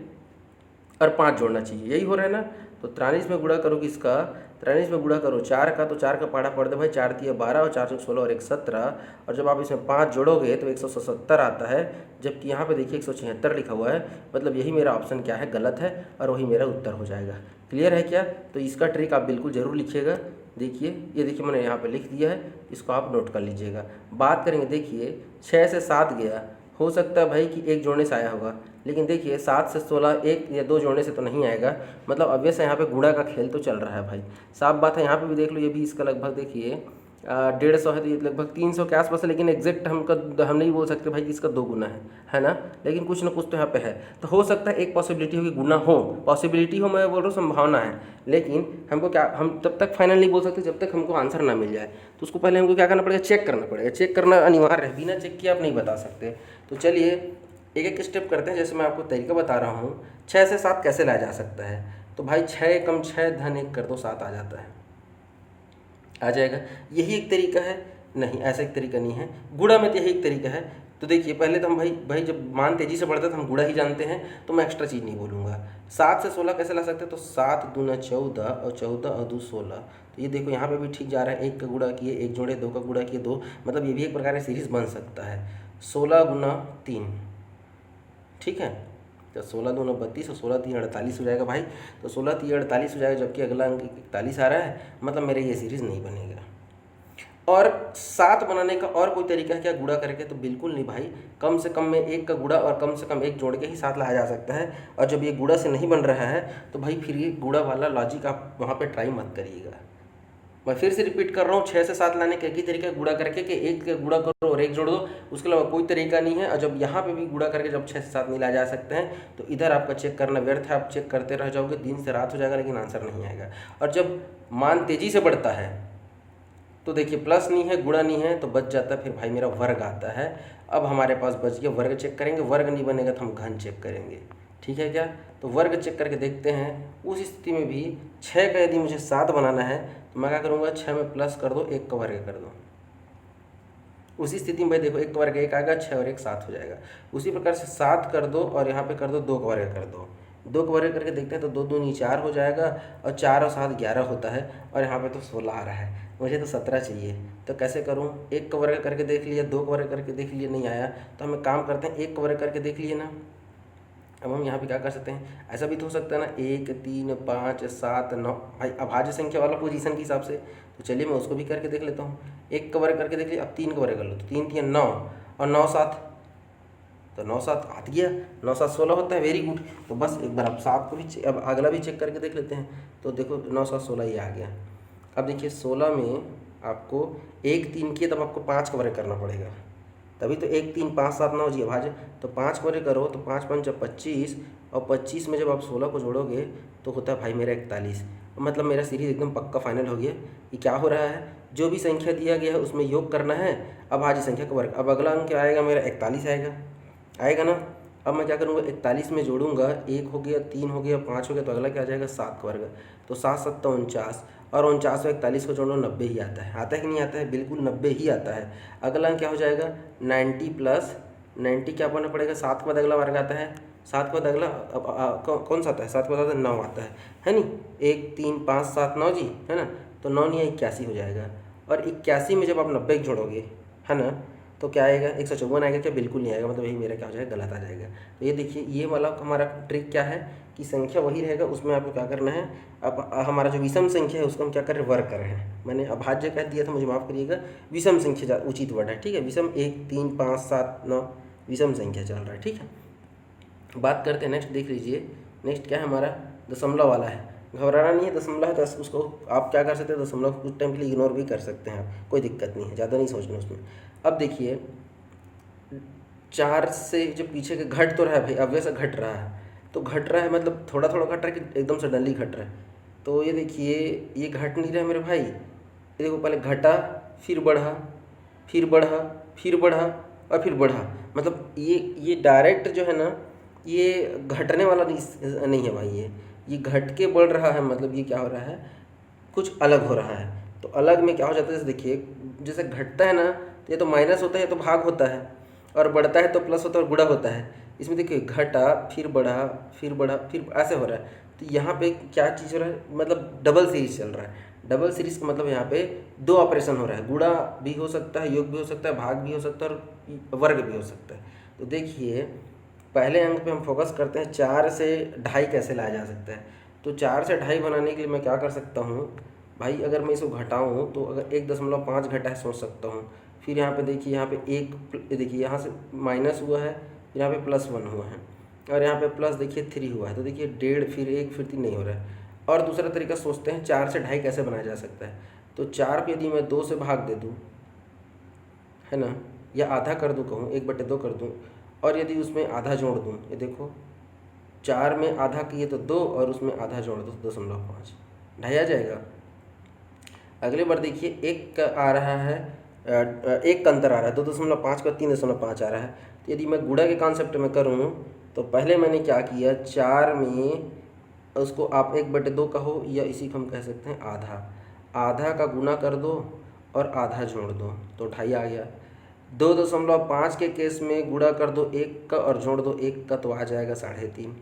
और 5 जोड़ना चाहिए, यही हो रहा है ना। तो 43 में गुणा करो किसका, 43 में गुणा करो 4 का, तो 4 का पहाड़ा पड़ दे भाई, 4 तिया 12 और 4 16 और 1 17, और जब आप इसमें 5 जोड़ोगे तो 177 आता है, जबकि यहाँ पे देखिए 176 लिखा हुआ है। मतलब यही मेरा ऑप्शन क्या है, गलत है, और वही मेरा उत्तर हो जाएगा। क्लियर है क्या? तो इसका ट्रिक आप बिल्कुल ज़रूर लिखिएगा। देखिए ये देखिए मैंने यहाँ पे लिख दिया है, इसको आप नोट कर लीजिएगा। बात करेंगे, देखिए 6 से 7 गया, हो सकता है भाई कि 1 जोड़ने से आया होगा, लेकिन देखिए 7 से 16 1 या 2 जोड़ने से तो नहीं आएगा। मतलब ऑब्वियस है यहाँ पे गुणा का खेल तो चल रहा है भाई, साफ बात है। यहाँ पे भी देख लो, ये भी इसका लगभग देखिए 150 है तो ये लगभग 300 के आसपास है, लेकिन एग्जैक्ट हम नहीं बोल सकते भाई कि इसका 2 गुना है ना, लेकिन कुछ ना कुछ तो यहाँ पे है। तो हो सकता है एक पॉसिबिलिटी हो कि गुना हो, पॉसिबिलिटी हो, मैं बोल रहा हूँ संभावना है, लेकिन हमको क्या, हम तब तक फाइनल नहीं बोल सकते जब तक हमको आंसर ना मिल जाए। तो उसको पहले हमको क्या करना पड़ेगा, चेक करना पड़ेगा। चेक करना अनिवार्य है, बिना चेक किए आप नहीं बता सकते। तो चलिए एक एक स्टेप करते हैं। जैसे मैं आपको तरीका बता रहा हूँ, 6 से 7 कैसे लाया जा सकता है। तो भाई 6 कम 6 धन 1 कर दो, 7 आ जाता है, आ जाएगा। यही एक तरीका है, नहीं ऐसा एक तरीका नहीं है, गुणा में तो यही एक तरीका है। तो देखिए पहले तो हम भाई जब मान तेजी से बढ़ता है तो हम गुणा ही जानते हैं, तो मैं एक्स्ट्रा चीज़ नहीं बोलूँगा। 7 से 16 कैसे ला सकते हैं, तो 7 दूना 14 और 14 और 2 16। तो ये देखो यहाँ पे भी ठीक जा रहा है, 1 का गुणा किए 1 जोड़े, 2 का गुणा किए 2, मतलब ये भी एक प्रकार की सीरीज बन सकता है। 16 गुना 3, ठीक है, तो 16 दूना 32 और 16 3 48 हो जाएगा भाई। तो 16 3 48 हो जाएगा, जबकि अगला अंक 41 आ रहा है, मतलब मेरे ये सीरीज़ नहीं बनेगा। और 7 बनाने का और कोई तरीका है क्या गुणा करके, तो बिल्कुल नहीं भाई। कम से कम में 1 का गुणा और कम से कम 1 जोड़ के ही 7 लाया जा सकता है। और जब ये गुणा से नहीं बन रहा है तो भाई फिर ये गुणा वाला लॉजिक आप वहाँ पे ट्राई मत करिएगा। मैं फिर से रिपीट कर रहा हूँ, 6 से 7 लाने का एक ही तरीका गुणा करके कि 1 का गुणा करो और 1 जोड़ दो, उसके अलावा कोई तरीका नहीं है। और जब यहाँ पे भी गुणा करके जब 6 से 7 नहीं लाया जा सकते हैं तो इधर आपका चेक करना व्यर्थ है, आप चेक करते रह जाओगे, दिन से रात हो जाएगा लेकिन आंसर नहीं आएगा। और जब मान तेजी से बढ़ता है तो देखिए प्लस नहीं है, गुणा नहीं है, तो बच जाता है फिर भाई मेरा वर्ग आता है। अब हमारे पास बच गया वर्ग, चेक करेंगे, वर्ग नहीं बनेगा तो हम घन चेक करेंगे, ठीक है क्या। तो वर्ग चेक करके देखते हैं। उस स्थिति में भी 6 का यदि मुझे 7 बनाना है तो मैं क्या करूँगा, 6 में प्लस कर दो, 1 का वर्ग कर दो। उसी स्थिति में भाई देखो 1 का वर्ग 1 आएगा, 6 और 1 7 हो जाएगा। उसी प्रकार से 7 कर दो और यहाँ पे कर दो 2 का वर्ग कर दो। 2 का वर्ग करके देखते हैं तो 2 दूनी 4 हो जाएगा, और 4 और 7 11 होता है, और यहाँ पे तो 16 आ रहा है, मुझे तो 17 चाहिए। तो कैसे करूँ, 1 का वर्ग करके देख लिया, 2 का वर्ग करके देख लिया, नहीं आया, तो हम एक काम करते हैं, 1 का वर्ग करके देख लिए ना। अब हम यहाँ पे क्या कर सकते हैं, ऐसा भी तो हो सकता है ना, 1 3 5 7 9, भाई अभाज्य संख्या वाला पोजीशन के हिसाब से। तो चलिए मैं उसको भी करके देख लेता हूँ। 1 का वर्ग करके देख लिया, अब 3 का वर्ग कर लो, तो 3 3 9 और 9 7, तो 9 7 आ गया, 9 7 16 होता है, वेरी गुड। तो बस एक बार आप 7 को भी अब अगला भी चेक करके देख लेते हैं। तो देखो 9 7 16 ये आ गया। अब देखिए 16 में आपको 1 3 किए तब आपको 5 का वर्ग करना पड़ेगा, तभी तो 1 3 5 7 9 जी भाज्य। तो 5 को करो तो 5 5 25, और 25 में जब आप 16 को जोड़ोगे तो होता है भाई मेरा 41। मतलब मेरा सीरीज एकदम पक्का फाइनल हो गया। ये क्या हो रहा है, जो भी संख्या दिया गया है उसमें योग करना है अभाज्य संख्या का वर्ग। अब अगला अंक क्या आएगा, मेरा 41 आएगा ना। अब मैं क्या करूँगा, 41 में जोड़ूंगा, 1 हो गया, 3 हो गया, 5 हो गया, तो अगला क्या आ जाएगा 7 का वर्ग। तो 7 7 49, और 49 और 41 को जोड़ो 90 ही आता है कि नहीं आता है, बिल्कुल 90 ही आता है। अगला क्या हो जाएगा 90 प्लस 90 क्या बनना पड़ेगा, 7 के बाद अगला वर्ग आता है, 7 के बाद अगला कौन सा आता है, 7 के बाद 9 आता है नहीं, 1 3 5 7 9 जी, है ना। तो 9 नहीं 81 हो जाएगा। और 81 में जब आप 90 जोड़ोगे, है ना, तो क्या आएगा 154 आएगा क्या, बिल्कुल नहीं आएगा, मतलब यही मेरा क्या हो जाएगा, गलत आ जाएगा। तो ये देखिए ये वाला हमारा ट्रिक क्या है कि संख्या वही रहेगा, उसमें आपको क्या करना है, अब हमारा जो विषम संख्या है उसको हम क्या कर रहे हैं, वर्ग कर रहे हैं। मैंने अभाज्य कह दिया था, मुझे माफ़ करिएगा, विषम संख्या उचित वर्ड है, ठीक है। विषम 1 3 5 7 9 विषम संख्या चल रहा है, ठीक है। बात करते हैं नेक्स्ट, देख लीजिए नेक्स्ट क्या है हमारा, दशमलव वाला है। घबराना नहीं है, दशमलव है तो उसको आप क्या कर सकते हैं, दशमलव कुछ टाइम के लिए इग्नोर भी कर सकते हैं आप, कोई दिक्कत नहीं है, ज़्यादा नहीं सोचना उसमें। अब देखिए 4 से जो पीछे के घट तो रहा है भाई, अब वैसा घट रहा है, तो घट रहा है मतलब थोड़ा थोड़ा घट रहा है कि एकदम सडनली घट रहा है। तो ये देखिए ये घट नहीं रहा है मेरे भाई, ये देखो पहले घटा, फिर बढ़ा, फिर बढ़ा, फिर बढ़ा और फिर बढ़ा, मतलब ये डायरेक्ट जो है ना, ये घटने वाला नहीं है भाई, ये घट के बढ़ रहा है, मतलब ये क्या हो रहा है, कुछ अलग हो रहा है। तो अलग में क्या हो जाता है, जैसे देखिए जैसे घटता है ना तो ये तो माइनस होता है, ये तो भाग होता है, और बढ़ता है तो प्लस होता है और गुणा होता है। इसमें देखिए घटा, फिर बढ़ा, फिर बढ़ा, फिर ऐसे हो रहा है। तो यहाँ पे क्या चीज़ हो रहा है, मतलब डबल सीरीज चल रहा है। डबल सीरीज का मतलब यहाँ पे 2 ऑपरेशन हो रहा है, गुणा भी हो सकता है, योग भी हो सकता है, भाग भी हो सकता है और वर्ग भी हो सकता है। तो देखिए पहले अंक पे हम फोकस करते हैं, 4 से 2.5 कैसे लाया जा सकता है। तो 4 से 2.5 बनाने के लिए मैं क्या कर सकता हूँ भाई, अगर मैं इसको घटाऊँ तो अगर 1.5 घटा है सोच सकता हूँ। फिर यहाँ पे देखिए, यहाँ पे 1 देखिए यहाँ से माइनस हुआ है, यहाँ पे +1 हुआ है, और यहाँ पे प्लस देखिए 3 हुआ है। तो देखिए 1.5 फिर 1 फिर 3 नहीं हो रहा है। और दूसरा तरीका सोचते हैं 4 से 2.5 कैसे बनाया जा सकता है। तो 4 को यदि मैं 2 से भाग दे दूँ, है ना, या आधा कर दूँ, कहूँ 1/2 कर दूँ, और यदि उसमें आधा जोड़ दूँ, ये देखो 4 में आधा किए तो 2 और उसमें आधा जोड़ दो 2.5, ढाई आ जाएगा। अगले बार देखिए एक का आ रहा है, एक का अंतर आ रहा है, 2.5 का 3.5 आ रहा है। तो यदि मैं गुणा के कॉन्सेप्ट में करूँ तो पहले मैंने क्या किया, 4 में उसको आप 1/2 कहो या इसी को हम कह सकते हैं आधा, आधा का गुना कर दो और आधा जोड़ दो तो ढाई आ गया। 2.5 के केस में गुणा कर दो 1 का और जोड़ दो 1 का तो आ जाएगा 3.5,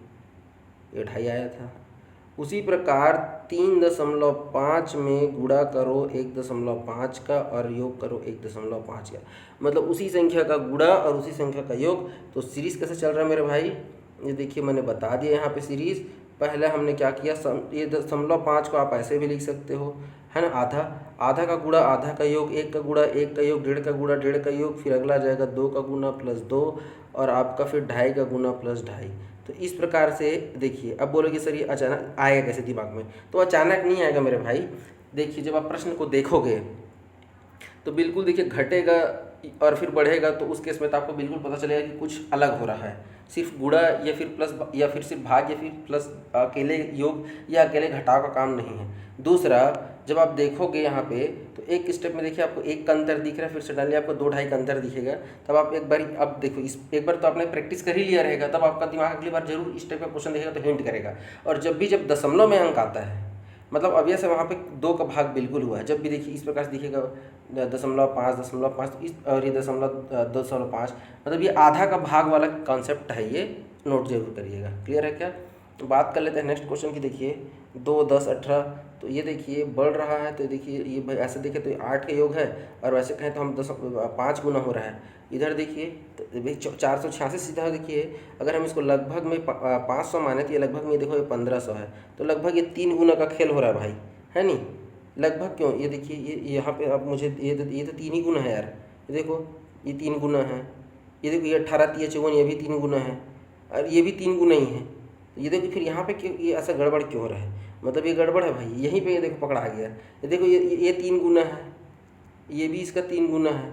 ये ढाई आया था। उसी प्रकार 3.5 में गुणा करो 1.5 का और योग करो 1.5 का, मतलब उसी संख्या का गुणा और उसी संख्या का योग। तो सीरीज़ कैसे चल रहा है मेरे भाई, ये देखिए मैंने बता दिया यहाँ पे सीरीज़। पहले हमने क्या किया, ये 0.5 को आप ऐसे भी लिख सकते हो, है ना, आधा, आधा का गुणा आधा का योग, 1 का गुणा 1 का योग, 1.5 का गुणा 1.5 का योग, फिर अगला जाएगा 2 का गुणा प्लस 2 और आपका फिर 2.5 का गुणा प्लस 2.5। तो इस प्रकार से देखिए। अब बोलोगे सर ये अचानक आएगा कैसे दिमाग में, तो अचानक नहीं आएगा मेरे भाई। देखिए जब आप प्रश्न को देखोगे तो बिल्कुल देखिए घटेगा और फिर बढ़ेगा, तो उस केस में तो आपको बिल्कुल पता चलेगा कि कुछ अलग हो रहा है। सिर्फ गुणा या फिर प्लस या फिर सिर्फ भाग या फिर प्लस अकेले योग या अकेले घटाव का काम नहीं है। दूसरा, जब आप देखोगे यहाँ पे तो एक स्टेप में देखिए आपको 1 का अंतर दिख रहा है, फिर सडनली आपको 2-2.5 का अंतर दिखेगा। तब आप एक बार, अब देखो इस एक बार तो आपने प्रैक्टिस कर ही लिया रहेगा, तब आपका दिमाग अगली बार जरूर इस टाइप का क्वेश्चन देखेगा तो हिंट करेगा। और जब दशमलव में अंक आता है, मतलब अब यह से वहाँ पे 2 का भाग बिल्कुल हुआ है, जब भी देखिए इस प्रकार से दिखेगा 0.5 तो इस और ये 2.5, मतलब ये आधा का भाग वाला कॉन्सेप्ट है, ये नोट जरूर करिएगा। क्लियर है क्या। तो बात कर लेते हैं नेक्स्ट क्वेश्चन की। देखिए 2, 10, 18, तो ये देखिए बढ़ रहा है, तो देखिए ये भाई ऐसे देखें तो 8 का योग है, और वैसे कहें तो हम 5 गुना हो रहा है। इधर देखिए तो भाई 486 सीधा देखिए, अगर हम इसको लगभग में 500 माने तो ये लगभग में देखो ये 1500 है, तो लगभग ये 3 गुना का खेल हो रहा है भाई, है नहीं। लगभग क्यों, ये देखिए ये यहाँ पे अब मुझे ये तो 3 ही गुना है यार, ये देखो ये 3 गुना है, ये देखो ये 18, 3, 54, ये भी 3 गुना है, और ये भी 3 गुना ही है। ये देखो फिर यहाँ पे क्यों ये ऐसा गड़बड़ क्यों हो रहा है, मतलब ये गड़बड़ है भाई, यहीं पे ये देखो पकड़ा गया। ये देखो ये 3 गुना है, ये भी इसका 3 गुना है,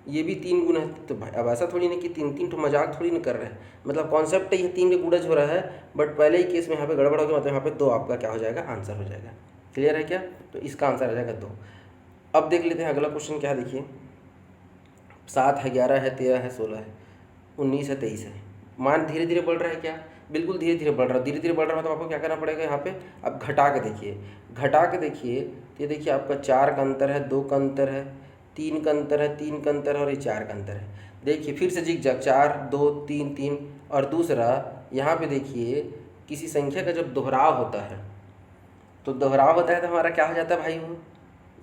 ये भी 3 गुना है। तो भाई अब ऐसा थोड़ी ना कि 3 तो मजाक थोड़ी ना कर रहे हैं, मतलब कॉन्सेप्ट है ये 3 के गुणज हो रहा है, बट पहले ही केस में यहाँ पे गड़बड़ हो गया, मतलब यहाँ पे 2 आपका क्या हो जाएगा, आंसर हो जाएगा। क्लियर है क्या। तो इसका आंसर आ जाएगा 2। अब देख लेते हैं अगला क्वेश्चन क्या है। देखिए 7 है, 11 है, 13 है, 16 है, 19 है, 23 है। मान धीरे धीरे बढ़ रहा है क्या, बिल्कुल धीरे धीरे बढ़ रहा है। धीरे धीरे बढ़ रहा है तो आपको क्या करना पड़ेगा, यहाँ पे अब घटा के देखिए, घटा के देखिए तो ये देखिए आपका 4 का अंतर है, 2 का अंतर है, 3 का अंतर है, 3 का अंतर है और ये 4 का अंतर है। देखिए फिर से जिग-जैग 4, 2, 3, 3। और दूसरा यहाँ पे देखिए किसी संख्या का जब दोहराव होता है तो दोहराव होता है तो हमारा क्या हो जाता है भाई, वो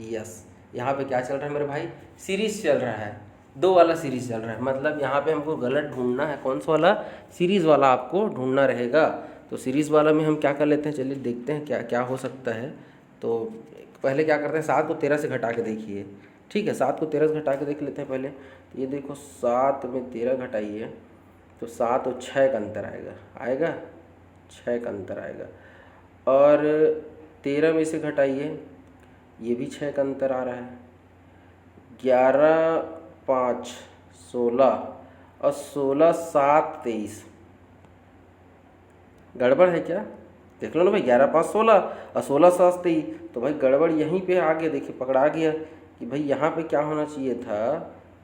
यस। यहाँ पे क्या चल रहा है मेरे भाई, सीरीज चल रहा है, 2 वाला सीरीज चल रहा है, मतलब यहाँ पे हमको गलत ढूंढना है, कौन सा वाला, सीरीज वाला आपको ढूंढना रहेगा। तो सीरीज वाला में हम क्या कर लेते हैं, चलिए देखते हैं क्या क्या हो सकता है। तो पहले क्या करते हैं, 7 को 13 से घटा के देखिए, ठीक है, 7 को 13 से घटा के देख लेते हैं पहले। तो ये देखो 7 में 13 घटाइए तो 7 और 6 का अंतर आएगा, आएगा 6 का अंतर आएगा। और 13 में से घटाइए, ये भी 6 का अंतर आ रहा है। 11, 5, 16 और 16, 7, 23। गड़बड़ है क्या, देख लो ना भाई, 11, 5, 16 और 16, 7, 23। तो भाई गड़बड़ यहीं पे आगे देखिए पकड़ा गया कि भाई यहाँ पे क्या होना चाहिए था,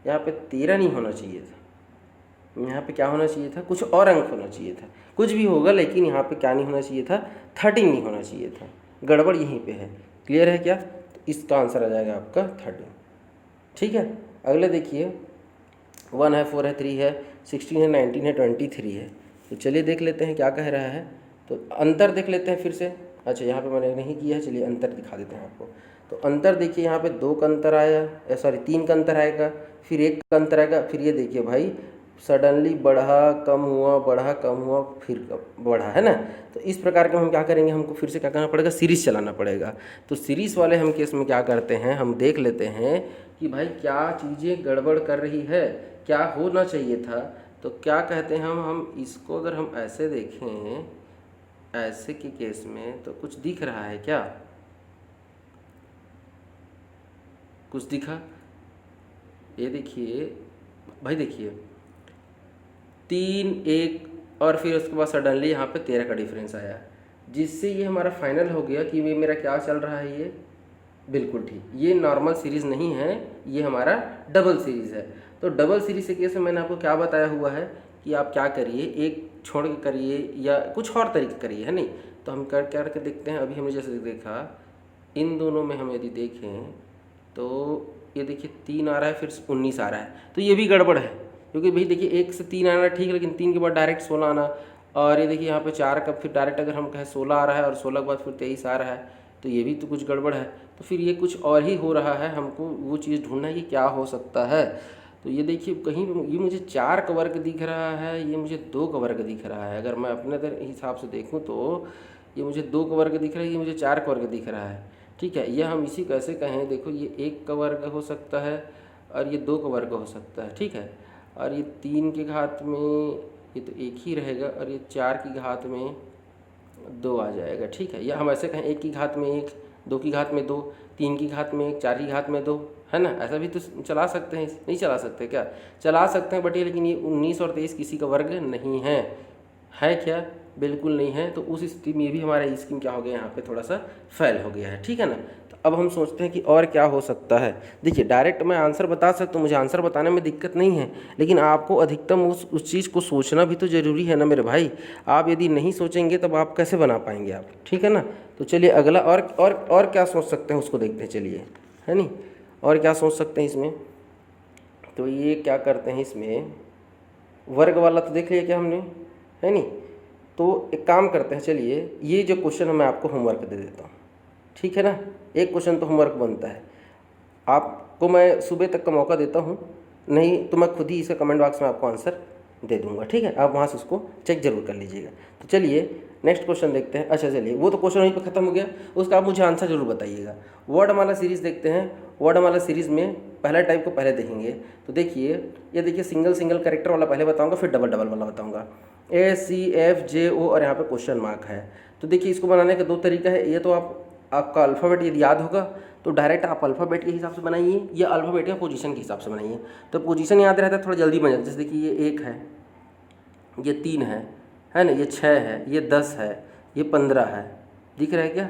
यहाँ पे 13 नहीं होना चाहिए था, यहाँ पे क्या होना चाहिए था, कुछ और अंक होना चाहिए था, कुछ भी होगा लेकिन यहाँ पे क्या नहीं होना चाहिए था, 13 नहीं होना चाहिए था। गड़बड़ यहीं पे है। क्लियर है क्या। तो इसका आंसर आ जाएगा आपका 13। ठीक है। अगले देखिए 1 है, 4 है, 3 है, 16 है, 19 है, 23 है। तो चलिए देख लेते हैं क्या कह रहा है। तो अंतर देख लेते हैं फिर से। अच्छा यहाँ पे मैंने नहीं किया है, चलिए अंतर दिखा देते हैं आपको। तो अंतर देखिए यहाँ पे 2 का अंतर आया, सॉरी 3 का अंतर आएगा, फिर 1 का अंतर आएगा, फिर ये देखिए भाई सडनली बढ़ा कम हुआ, बढ़ा कम हुआ, फिर बढ़ा, है ना। तो इस प्रकार के हम क्या करेंगे, हमको फिर से क्या करना पड़ेगा, सीरीज चलाना पड़ेगा। तो सीरीज वाले हम केस में क्या करते हैं, हम देख लेते हैं कि भाई क्या चीज़ें गड़बड़ कर रही है, क्या होना चाहिए था। तो क्या कहते हैं हम इसको अगर हम ऐसे देखें, ऐसे के केस में तो कुछ दिख रहा है क्या, कुछ दिखा? ये देखिए भाई, देखिए 3 1 और फिर उसके बाद सडनली यहाँ पे 13 का डिफरेंस आया, जिससे ये हमारा फाइनल हो गया कि ये मेरा क्या चल रहा है, ये बिल्कुल ठीक, ये नॉर्मल सीरीज़ नहीं है, ये हमारा डबल सीरीज़ है। तो डबल सीरीज़ के केस में मैंने आपको क्या बताया हुआ है कि आप क्या करिए, एक छोड़ के करिए या कुछ और तरीके करिए, है नहीं। तो हम कर करके देखते हैं। अभी हमने जैसे देखा, इन दोनों में हम यदि देखें तो ये देखिए 3 आ रहा है, फिर 19 आ रहा है, तो ये भी गड़बड़ है, क्योंकि भाई देखिए 1 से 3 आना ठीक है, लेकिन 3 के बाद डायरेक्ट 16 आना, और ये देखिए यहाँ पे 4 का फिर डायरेक्ट अगर हम कहें 16 आ रहा है और 16 के बाद फिर 23 आ रहा है, तो ये भी तो कुछ गड़बड़ है। तो फिर ये कुछ और ही हो रहा है, हमको वो चीज़ ढूंढना है कि क्या हो सकता है। तो ये देखिए कहीं ये मुझे 4 का वर्ग दिख रहा है, ये मुझे 2 का वर्ग दिख रहा है। अगर मैं अपने हिसाब से देखूँ तो ये मुझे 2 का वर्ग दिख रहा है, ये मुझे 4 का वर्ग दिख रहा है। ठीक है, यह हम इसी कैसे कहें, देखो ये 1 का वर्ग हो सकता है और ये 2 का वर्ग हो सकता है। ठीक है, और ये 3 की घात में ये तो 1 ही रहेगा, और ये 4 की घात में 2 आ जाएगा। ठीक है, या हम ऐसे कहें 1 की घात में 1, 2 की घात में 2, 3 की घात में 1, 4 की घात में 2, है ना। ऐसा भी तो चला सकते हैं, नहीं चला सकते क्या? चला सकते हैं, बट ये लेकिन ये 19 और 23 किसी का वर्ग नहीं है क्या? बिल्कुल नहीं है। तो उस स्थिति में भी हमारा स्कीम क्या हो गया, यहाँ पे थोड़ा सा फेल हो गया है। ठीक है ना। तो अब हम सोचते हैं कि और क्या हो सकता है। देखिए डायरेक्ट मैं आंसर बता सकता हूँ, मुझे आंसर बताने में दिक्कत नहीं है, लेकिन आपको अधिकतम उस चीज़ को सोचना भी तो ज़रूरी है ना मेरे भाई। आप यदि नहीं सोचेंगे तब आप कैसे बना पाएंगे आप? ठीक है ना। तो चलिए अगला और क्या सोच सकते हैं उसको देखते हैं, चलिए, है नहीं, और क्या सोच सकते हैं इसमें। तो ये क्या करते हैं, इसमें वर्ग वाला तो देख लिया क्या हमने, है नहीं। तो एक काम करते हैं, चलिए ये जो क्वेश्चन है मैं आपको होमवर्क दे देता हूँ। ठीक है ना, एक क्वेश्चन तो होमवर्क बनता है। आपको मैं सुबह तक का मौका देता हूँ, नहीं तो मैं खुद ही इसका कमेंट बॉक्स में आपको आंसर दे दूंगा। ठीक है, आप वहाँ से उसको चेक जरूर कर लीजिएगा। तो चलिए नेक्स्ट क्वेश्चन देखते हैं। अच्छा चलिए, वो तो क्वेश्चन वहीं पर खत्म हो गया, उसका आप मुझे आंसर जरूर बताइएगा। वर्डमाला सीरीज़ देखते हैं। वर्डमाला सीरीज़ में पहला टाइप को पहले देखेंगे। तो देखिए, ये देखिए सिंगल सिंगल कैरेक्टर वाला पहले बताऊँगा, फिर डबल डबल वाला बताऊँगा। ACFJO और यहाँ पे क्वेश्चन मार्क है। तो देखिए इसको बनाने का 2 तरीका है। ये तो आपका अल्फ़ाबेट यदि याद होगा तो डायरेक्ट आप अल्फ़ाबेट के हिसाब से बनाइए, या अल्फ़ाबेट या पोजीशन के हिसाब से बनाइए। तो पोजीशन याद रहता है, थोड़ा जल्दी बन जाता है। जैसे देखिए ये 1 है, ये 3 है ना, ये 6 है, ये 10 है, ये 15 है, दिख रहा है क्या?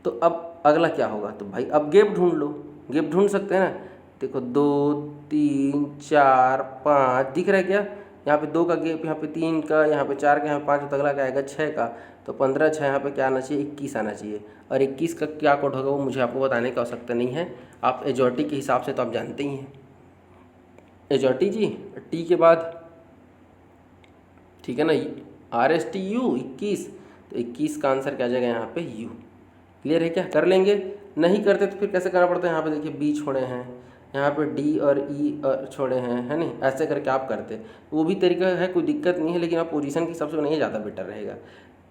तो अब अगला क्या होगा, तो भाई अब गैप ढूंढ लो। गैप ढूंढ सकते हैं ना। देखो 2 3 4 5, दिख रहा है क्या? यहाँ पे 2 का गैप, यहाँ पे 3 का, यहाँ पे 4 का, यहाँ पे 5, तो अगला क्या आएगा 6 का। तो 15 6 यहाँ पे क्या आना चाहिए, 21 आना चाहिए। और 21 का क्या कोड होगा वो मुझे आपको बताने की आवश्यकता नहीं है, आप एजॉर्टी के हिसाब से तो आप जानते ही हैं। एजॉर्टी जी, टी के बाद, ठीक है ना, RSTU 21, तो 21 का आंसर क्या आ जाएगा यहाँ पे U। क्लियर है क्या? कर लेंगे। नहीं करते तो फिर कैसे करना पड़ता है, यहाँ पे देखिए B छोड़े हैं, यहाँ पे D और E और छोड़े हैं, है नहीं, ऐसे करके आप करते, वो भी तरीका है, कोई दिक्कत नहीं है, लेकिन आप पोजीशन के हिसाब से बनाइए, ज़्यादा बेटर रहेगा।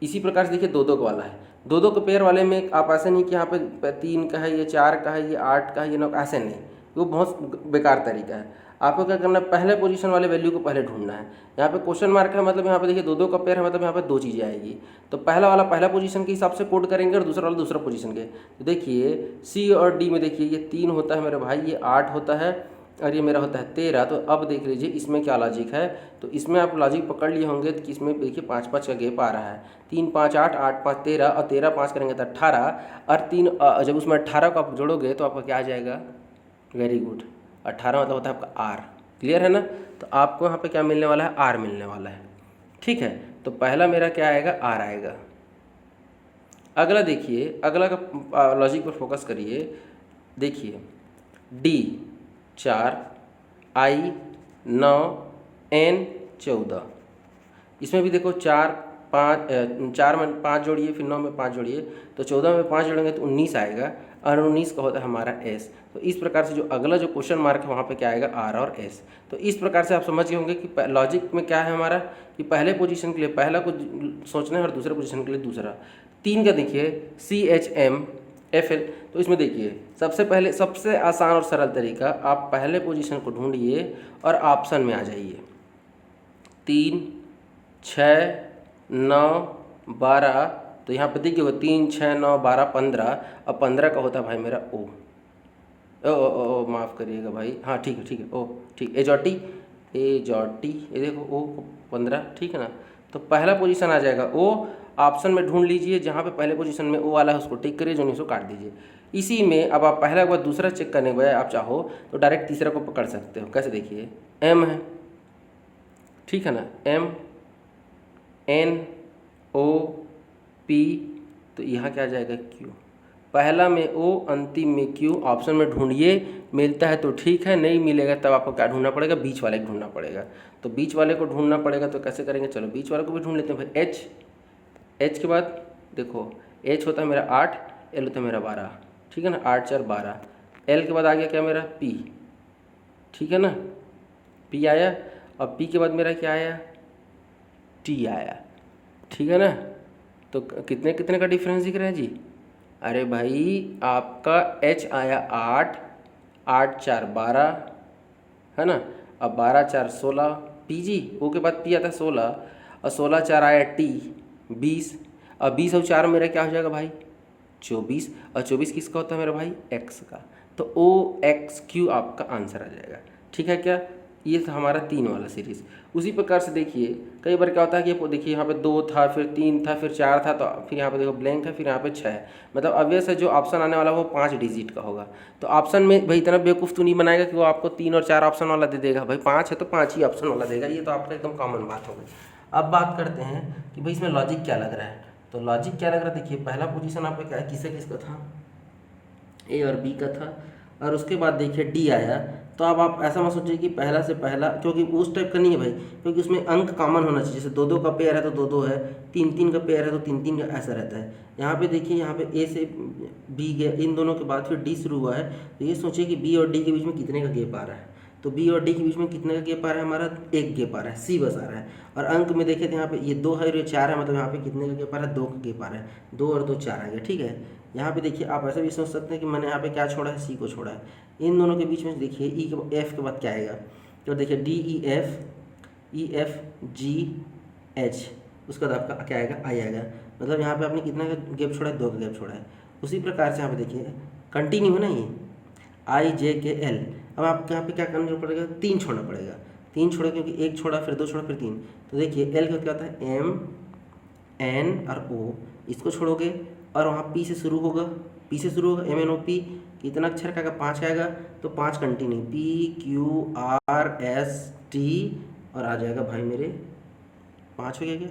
इसी प्रकार से देखिए 2-2 का वाला है। 2-2 के पेयर वाले में आप ऐसे नहीं कि यहाँ पे 3 का है, ये 4 का है, ये 8 का है, ये 9, ऐसे नहीं, वो बहुत बेकार तरीका है। आपको क्या करना है, पहले पोजीशन वाले वैल्यू को पहले ढूंढना है। यहाँ पे क्वेश्चन मार्क है, मतलब यहाँ पे देखिए 2-2 का पेयर है, मतलब यहाँ पे 2 चीज़ें आएगी। तो पहला वाला पहला पोजीशन के हिसाब से कोड करेंगे और दूसरा वाला दूसरा पोजीशन के। तो देखिए C और D में देखिए ये 3 होता है मेरे भाई, ये 8 होता है, और ये मेरा होता है 13। तो अब देख लीजिए इसमें क्या लॉजिक है। तो इसमें आप लॉजिक पकड़ लिए होंगे कि इसमें देखिए 5-5 का गैप आ रहा है। 3 5 8, 8 5 13, और 13 5 करेंगे तो 18, और 3 जब उसमें 18 को आप जोड़ोगे तो आपका क्या आ जाएगा, वेरी गुड, 18 मतलब होता है आपका R। क्लियर है ना। तो आपको यहाँ पे क्या मिलने वाला है, R मिलने वाला है। ठीक है, तो पहला मेरा क्या आएगा, R आएगा। अगला देखिए, अगला का लॉजिक पर फोकस करिए। देखिए D 4, I 9, N 14, इसमें भी देखो 4 में 5 जोड़िए, फिर 9 में 5 जोड़िए, तो 14 में 5 जोड़ेंगे तो 19 आएगा, और 19 का होता है हमारा S। तो इस प्रकार से जो अगला जो क्वेश्चन मार्क है वहाँ पे क्या आएगा, R और S। तो इस प्रकार से आप समझ गए होंगे कि लॉजिक में क्या है हमारा, कि पहले पोजीशन के लिए पहला को सोचना है और दूसरे पोजीशन के लिए दूसरा। 3 का देखिए CHMFL, तो इसमें देखिए सबसे पहले सबसे आसान और सरल तरीका, आप पहले पोजीशन को ढूंढिए और ऑप्शन में आ जाइए। 3 6 9 12, तो यहाँ पे देखिए 3 6 9 12 15, और 15 का होता है भाई मेरा O। ओ माफ़ करिएगा भाई, हाँ ठीक है ठीक है, ओ ठीक, एजॉटी, ये देखो ओ 15, ठीक है ना। तो पहला पोजीशन आ जाएगा ओ, ऑप्शन में ढूंढ लीजिए जहाँ पे पहले पोजीशन में ओ वाला है उसको टिक करिए, जो नहीं उसको काट दीजिए। इसी में अब आप पहला के बाद दूसरा चेक करने के बाद आप चाहो तो डायरेक्ट तीसरा को पकड़ सकते हो। कैसे, देखिए एम है, ठीक है ना, एम एन ओ पी, तो यहाँ क्या आ जाएगा क्यू, पहला में ओ अंतिम में क्यू, ऑप्शन में ढूंढिए, मिलता है तो ठीक है, नहीं मिलेगा तब आपको क्या ढूंढना पड़ेगा, बीच वाले को ढूंढना पड़ेगा। तो बीच वाले को ढूंढना पड़ेगा तो कैसे करेंगे, चलो बीच वाले को भी ढूंढ लेते हैं भाई। एच के बाद देखो एच होता है मेरा 8, एल होता है मेरा 12, ठीक है ना, 8 4 12। एल के बाद आ गया क्या मेरा पी, ठीक है ना, पी आया। अब पी के बाद मेरा क्या आया, टी आया, ठीक है ना। तो कितने कितने का डिफरेंस दिख रहा है जी, अरे भाई आपका एच आया 8, 8 4 12, है ना। अब 12 4 16 पी जी, ओ के बाद पी आता है 16, और 16 4 आया टी 20। अब 20 और 4 मेरा क्या हो जाएगा भाई 24, और 24 किसका होता है मेरा भाई एक्स का। तो ओ एक्स क्यू आपका आंसर आ जाएगा, ठीक है क्या। ये था हमारा 3 वाला सीरीज़। उसी प्रकार से देखिए कई बार क्या होता है कि देखिए यहाँ पे 2 था, फिर 3 था, फिर 4 था, तो फिर यहाँ पे देखो ब्लैंक है, फिर यहाँ पे 6 है। मतलब ऑब्वियस है जो ऑप्शन आने वाला वो 5 डिजिट का होगा। तो ऑप्शन में भाई इतना बेवकूफ़ तो नहीं बनाएगा कि वो आपको 3 और 4 ऑप्शन वाला दे देगा, भाई 5 है तो 5 ही ऑप्शन वाला देगा, ये तो आपका एकदम कॉमन बात हो गई। अब बात करते हैं कि भाई इसमें लॉजिक क्या लग रहा है। तो लॉजिक क्या लग रहा है, देखिए पहला पोजीशन आपका क्या है, किसका था, ए और बी का था, और उसके बाद देखिए डी आया। तो अब आप ऐसा मत सोचिए कि पहला से पहला, क्योंकि उस टाइप का नहीं है भाई, क्योंकि उसमें अंक कॉमन होना चाहिए। जैसे 2 2 का पेयर है तो 2 2 है, 3 3 का पेयर है तो 3 3 का, ऐसा रहता है। यहाँ पे देखिए यहाँ पे ए से बी गया, इन दोनों के बाद फिर डी शुरू हुआ है, तो ये सोचिए कि बी और डी के बीच में कितने का गैप आ रहा है। तो बी और डी के बीच में कितने का गैप आ रहा है, हमारा 1 गैप आ रहा है, सी बस आ रहा है। और अंक में देखिए तो यहाँ पे ये 2 है और ये 4 है, मतलब यहाँ पे कितने का गैप आ रहा है, 2 का गैप आ रहा है, 2 और 2 4 आ गया, ठीक है। यहाँ पे देखिए आप ऐसे भी सोच सकते हैं कि मैंने यहाँ पे क्या छोड़ा है, सी को छोड़ा है। इन दोनों के बीच में देखिए ई के एफ के बाद क्या आएगा, तो देखिए D E F G H, उसके बाद आपका क्या आएगा, आई आएगा। मतलब यहाँ पे आपने कितना का गैप छोड़ा है, 2 का गैप छोड़ा है। उसी प्रकार से यहाँ पे देखिए कंटिन्यू है ना, ये आई जे के एल। अब आपको यहाँ पे क्या करना पड़ेगा, 3 छोड़ना पड़ेगा, 3 छोड़ा, क्योंकि 1 छोड़ा फिर 2 छोड़ा फिर 3। तो देखिए एल का क्या होता है, एम एन और ओ, इसको छोड़ोगे और वहाँ पी से शुरू होगा, पी से शुरू होगा, एम एन ओ पी, कितना अक्षर का आएगा, 5 का आएगा। तो 5 continue, P Q R S T, और आ जाएगा भाई मेरे 5 हो गया क्या,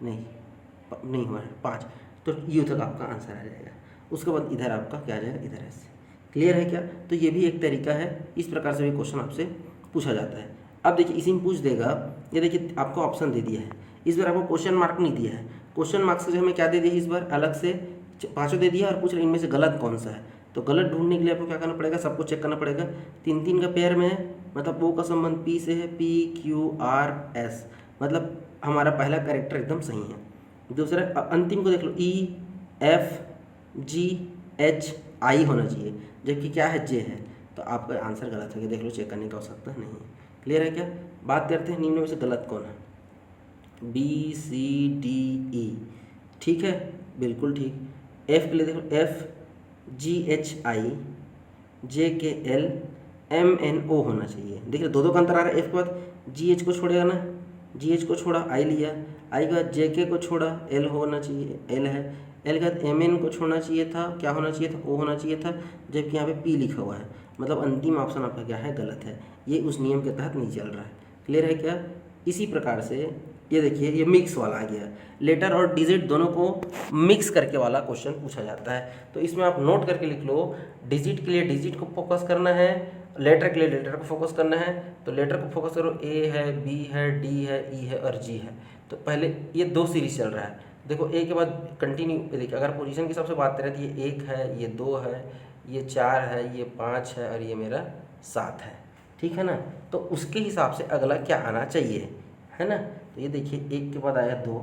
नहीं हुआ है 5। तो यू तक आपका आंसर आ जाएगा। उसके बाद इधर आपका क्या आ जाएगा, इधर ऐसे। क्लियर है क्या। तो ये भी एक तरीका है, इस प्रकार से भी क्वेश्चन आपसे पूछा जाता है। अब देखिए इसी में पूछ देगा, ये देखिए आपको ऑप्शन दे दिया है, इस बार आपको क्वेश्चन मार्क नहीं दिया है। क्वेश्चन मार्क्स से हमें क्या दे दिया है, इस बार अलग से 5 दे दिया और पूछ रहे इनमें से गलत कौन सा है। तो गलत ढूंढने के लिए आपको क्या करना पड़ेगा, सबको चेक करना पड़ेगा। 3 3 का पेयर में है, मतलब वो का संबंध पी से है, पी क्यू आर एस, मतलब हमारा पहला कैरेक्टर एकदम सही है। दूसरा अंतिम को देख लो, E F G H I होना चाहिए, जबकि क्या है, जे है। तो आपका आंसर गलत हो गया, देख लो, चेक करने की आवश्यकता नहीं है। क्लियर है क्या। बात करते हैं निम्न में से गलत कौन है, बी सी डी ई, ठीक है, बिल्कुल ठीक। एफ के लिए देखो, एफ जी एच आई जे के एल एम एन ओ होना चाहिए। देखिए 2 2 का अंतर आ रहा है। एफ के बाद जी एच को छोड़ेगा ना, जी एच को छोड़ा, आई लिया, आई के बाद जे के को छोड़ा, एल होना चाहिए, एल है। एल के बाद एम एन को छोड़ना चाहिए था, क्या होना चाहिए था, ओ होना चाहिए था, जबकि यहाँ पे पी लिखा हुआ है। मतलब अंतिम ऑप्शन आपका क्या है, गलत है, ये उस नियम के तहत नहीं चल रहा है। क्लियर है क्या। इसी प्रकार से ये देखिए ये मिक्स वाला आ गया, लेटर और डिजिट दोनों को मिक्स करके वाला क्वेश्चन पूछा जाता है। तो इसमें आप नोट करके लिख लो, डिजिट के लिए डिजिट को फोकस करना है, लेटर के लिए लेटर को फोकस करना है। तो लेटर को फोकस करो, ए है, बी है, डी है, ई है और जी है। तो पहले ये 2 सीरीज चल रहा है, देखो ए के बाद कंटिन्यू, देखिए अगर पोजीशन के हिसाब से बात करें तो ये 1 है, ये 2 है, ये 4 है, ये 5 है और ये मेरा 7 है, ठीक है ना। तो उसके हिसाब से अगला क्या आना चाहिए, है ना। तो ये देखिए 1 के बाद आया 2,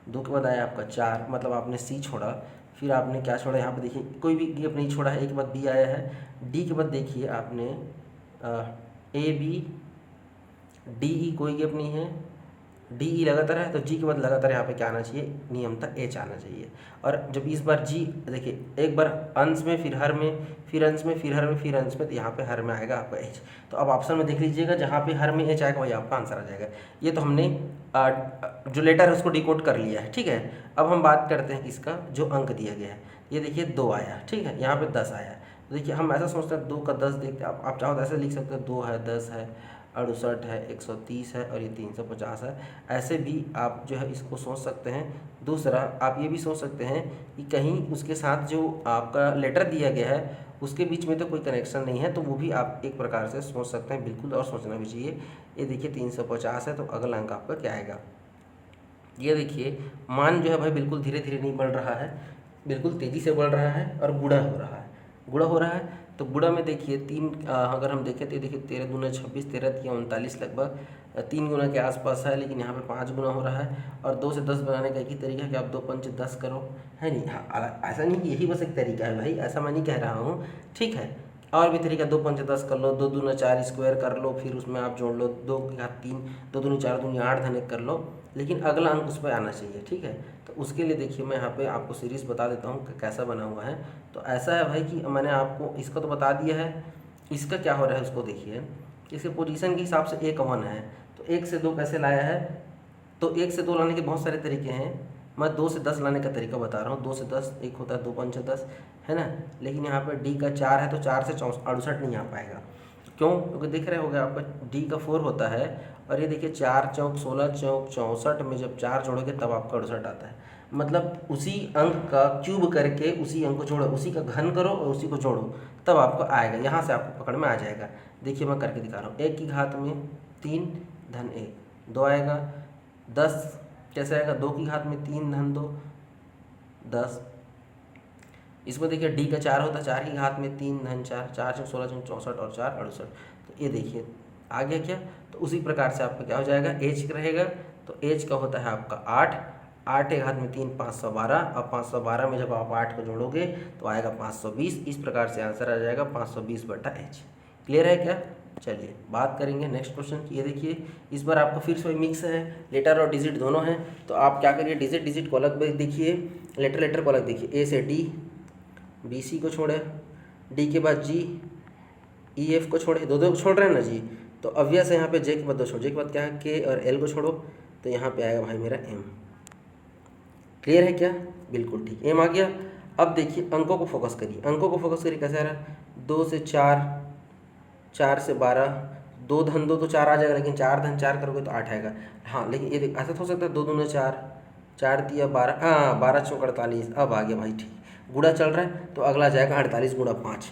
2 के बाद आया आपका 4, मतलब आपने सी छोड़ा, फिर आपने क्या छोड़ा, यहाँ पे देखिए कोई भी गैप नहीं छोड़ा है। ए के बाद बी आया है, डी के बाद देखिए आपने ए बी डी ई कोई गैप नहीं है, डी ई लगातार है तो जी के बाद लगातार यहाँ पे क्या आना चाहिए, नियमतः एच आना चाहिए। और जब इस बार जी देखिए एक बार अंश में फिर हर में फिर अंश में फिर हर में फिर अंश में, तो यहाँ पे हर में आएगा आपका एच। तो अब ऑप्शन में देख लीजिएगा जहाँ पे हर में एच आएगा वही आपका आंसर आ जाएगा। ये तो हमने जो लेटर है उसको डिकोड कर लिया है, ठीक है। अब हम बात करते हैं किसका, जो अंक दिया गया है। ये देखिए 2 आया, ठीक है, यहाँ पे 10 आया। तो देखिए हम ऐसा सोचते हैं 2 का 10 देखते हैं, आप चाहो तो ऐसे लिख सकते हैं 2 है, 10 है, 68 है, 130 है और ये 350 है। ऐसे भी आप जो है इसको सोच सकते हैं। दूसरा आप ये भी सोच सकते हैं कि कहीं उसके साथ जो आपका लेटर दिया गया है उसके बीच में तो कोई कनेक्शन नहीं है, तो वो भी आप एक प्रकार से सोच सकते हैं बिल्कुल, और सोचना भी चाहिए। ये देखिए 350 है तो अगला अंक आपका क्या आएगा। ये देखिए मान जो है भाई बिल्कुल धीरे धीरे नहीं बढ़ रहा है, बिल्कुल तेज़ी से बढ़ रहा है और गुणा हो रहा है, गुणा हो रहा है। तो गुणा में देखिए 3 अगर हम देखें तो देखिए 13 दूना 26, 13 तिया 39 लगभग 3 गुना के आसपास है, लेकिन यहाँ पे 5 गुना हो रहा है। और 2 से 10 बनाने का एक ही तरीका है कि आप 2 पंच 10 करो, है नहीं। हाँ, ऐसा नहीं कि यही बस एक तरीका है भाई, ऐसा मैं नहीं कह रहा हूँ, ठीक है। और भी तरीका 2 पंच 10 कर लो, 2 दूना 4 स्क्वायर कर लो, फिर उसमें आप जोड़ लो 2 की घात 3, 2 दूनी 4 दूनी 8 धन 1 कर लो, लेकिन अगला अंक उस पर आना चाहिए, ठीक है। तो उसके लिए देखिए मैं यहाँ पे आपको सीरीज़ बता देता हूँ कि कैसा बना हुआ है। तो ऐसा है भाई कि मैंने आपको इसका तो बता दिया है, इसका क्या हो रहा है उसको देखिए। इसके पोजीशन के हिसाब से 1 1 है, तो 1 से 2 कैसे लाया है, तो 1 से 2 लाने के बहुत सारे तरीके हैं, मैं 2 से 10 लाने का तरीका बता रहा हूँ। 2 से 10 एक होता है 2 पंच 10, है ना। लेकिन यहाँ पर डी का 4 है तो 4 से 68 नहीं आ पाएगा। क्यों, क्योंकि दिख रहे होगा आपका डी का 4 होता है, और ये देखिए 4 चौक 16 चौक 64 में जब 4 जोड़ोगे तब आपका 68 आता है। मतलब उसी अंक का क्यूब करके उसी अंक को जोड़ो, उसी का घन करो और उसी को जोड़ो, तब आपको आएगा। यहाँ से आपको पकड़ में आ जाएगा। देखिए मैं करके दिखा रहा हूँ। 1 की घात में 3 धन 1 2 आएगा। 10 कैसे आएगा, 2 की घात में 3 धन 2 10। इसमें देखिए डी का 4 होता है, 4 की घात में 3 धन 4, 4 चौक 16 चौक 64 और 4 68। तो ये देखिए आ गया क्या। तो उसी प्रकार से आपका क्या हो जाएगा, एच रहेगा। तो एच का होता है आपका 8, 8 के घात में 3 512, अब 512 में जब आप 8 को जोड़ोगे तो आएगा 520। इस प्रकार से आंसर आ जाएगा 520/h। क्लियर है क्या। चलिए बात करेंगे नेक्स्ट क्वेश्चन की। ये देखिए इस बार आपको फिर से मिक्स है, लेटर और डिजिट दोनों हैं। तो आप क्या करिए, डिजिट को अलग देखिए, लेटर को अलग देखिए। ए से डी, बी सी को छोड़े, डी के बाद जी, ई एफ को छोड़े, दो को छोड़ रहे हैं ना जी। तो ऑब्वियस है यहाँ पे जे के बाद 2 छोड़, जे के बाद क्या है के और एल को छोड़ो, तो यहाँ पे आएगा भाई मेरा एम। क्लियर है क्या, बिल्कुल ठीक, एम आ गया। अब देखिए अंकों को फोकस करिए, अंकों को फोकस करिए। कैसे आ रहा है, 2 से 4, 4 से 12, 2 धन 2 तो 4 आ जाएगा, लेकिन 4 धन 4 करोगे तो 8 आएगा। हाँ लेकिन ये देख ऐसा तो हो सकता है 2 दूना 4, 4 दिया 12, हाँ 12 चौक 48। अब आ गया भाई ठीक, गुणा चल रहा है। तो अगला जाएगा 48 गुणा 5,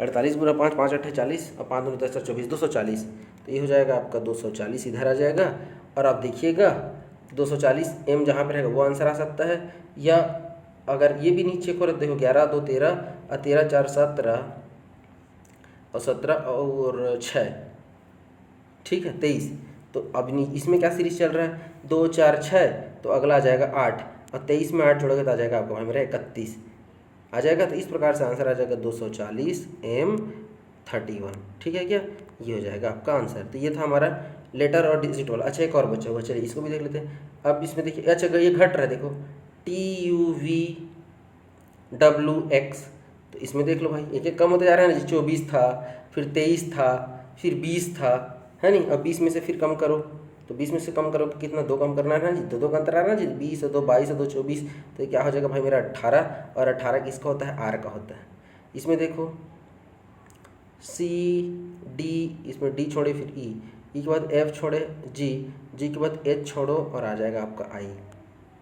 48 गुणा 5, 5 8 40, और 5 दूनी 10 24, 240। तो ये हो जाएगा आपका 240 इधर आ जाएगा। और आप देखिएगा 240 एम जहाँ पे रहेगा वो आंसर आ सकता है, या अगर ये भी नीचे को रख देखो 11 2 13 और 13 4 17 और 17 और 6, ठीक है 23। तो अब इसमें क्या सीरीज चल रहा है, 2 4 6, तो अगला आ जाएगा 8, और 23 में 8 जोड़ोगे तो आ जाएगा आपका भाई मेरा 31 आ जाएगा। तो इस प्रकार से आंसर आ जाएगा 240 M 31, ठीक है क्या, ये हो जाएगा आपका आंसर। तो ये था हमारा लेटर और डिजिट वाला। अच्छा एक और बचा हुआ, चलिए इसको भी देख लेते हैं। अब इसमें देखिए, अच्छा ये घट रहा है, देखो TUVWX, तो इसमें देख लो भाई एक एक कम होता जा रहा है ना जी। 24 था, फिर 23 था, फिर 20 था, है नहीं। अब 20 में से फिर कम करो, तो 20 में से कम करो तो कितना, 2 कम करना है ना जी, 2 का अंतर आ रहा है ना जी। 20 और 2 22 और 2 24, तो ये क्या हो जाएगा भाई मेरा 18। और 18 किसका होता है, आर का होता है। इसमें देखो सी डी, इसमें डी छोड़े फिर ई के बाद एफ छोड़े जी के बाद एच छोड़ो और आ जाएगा आपका आई।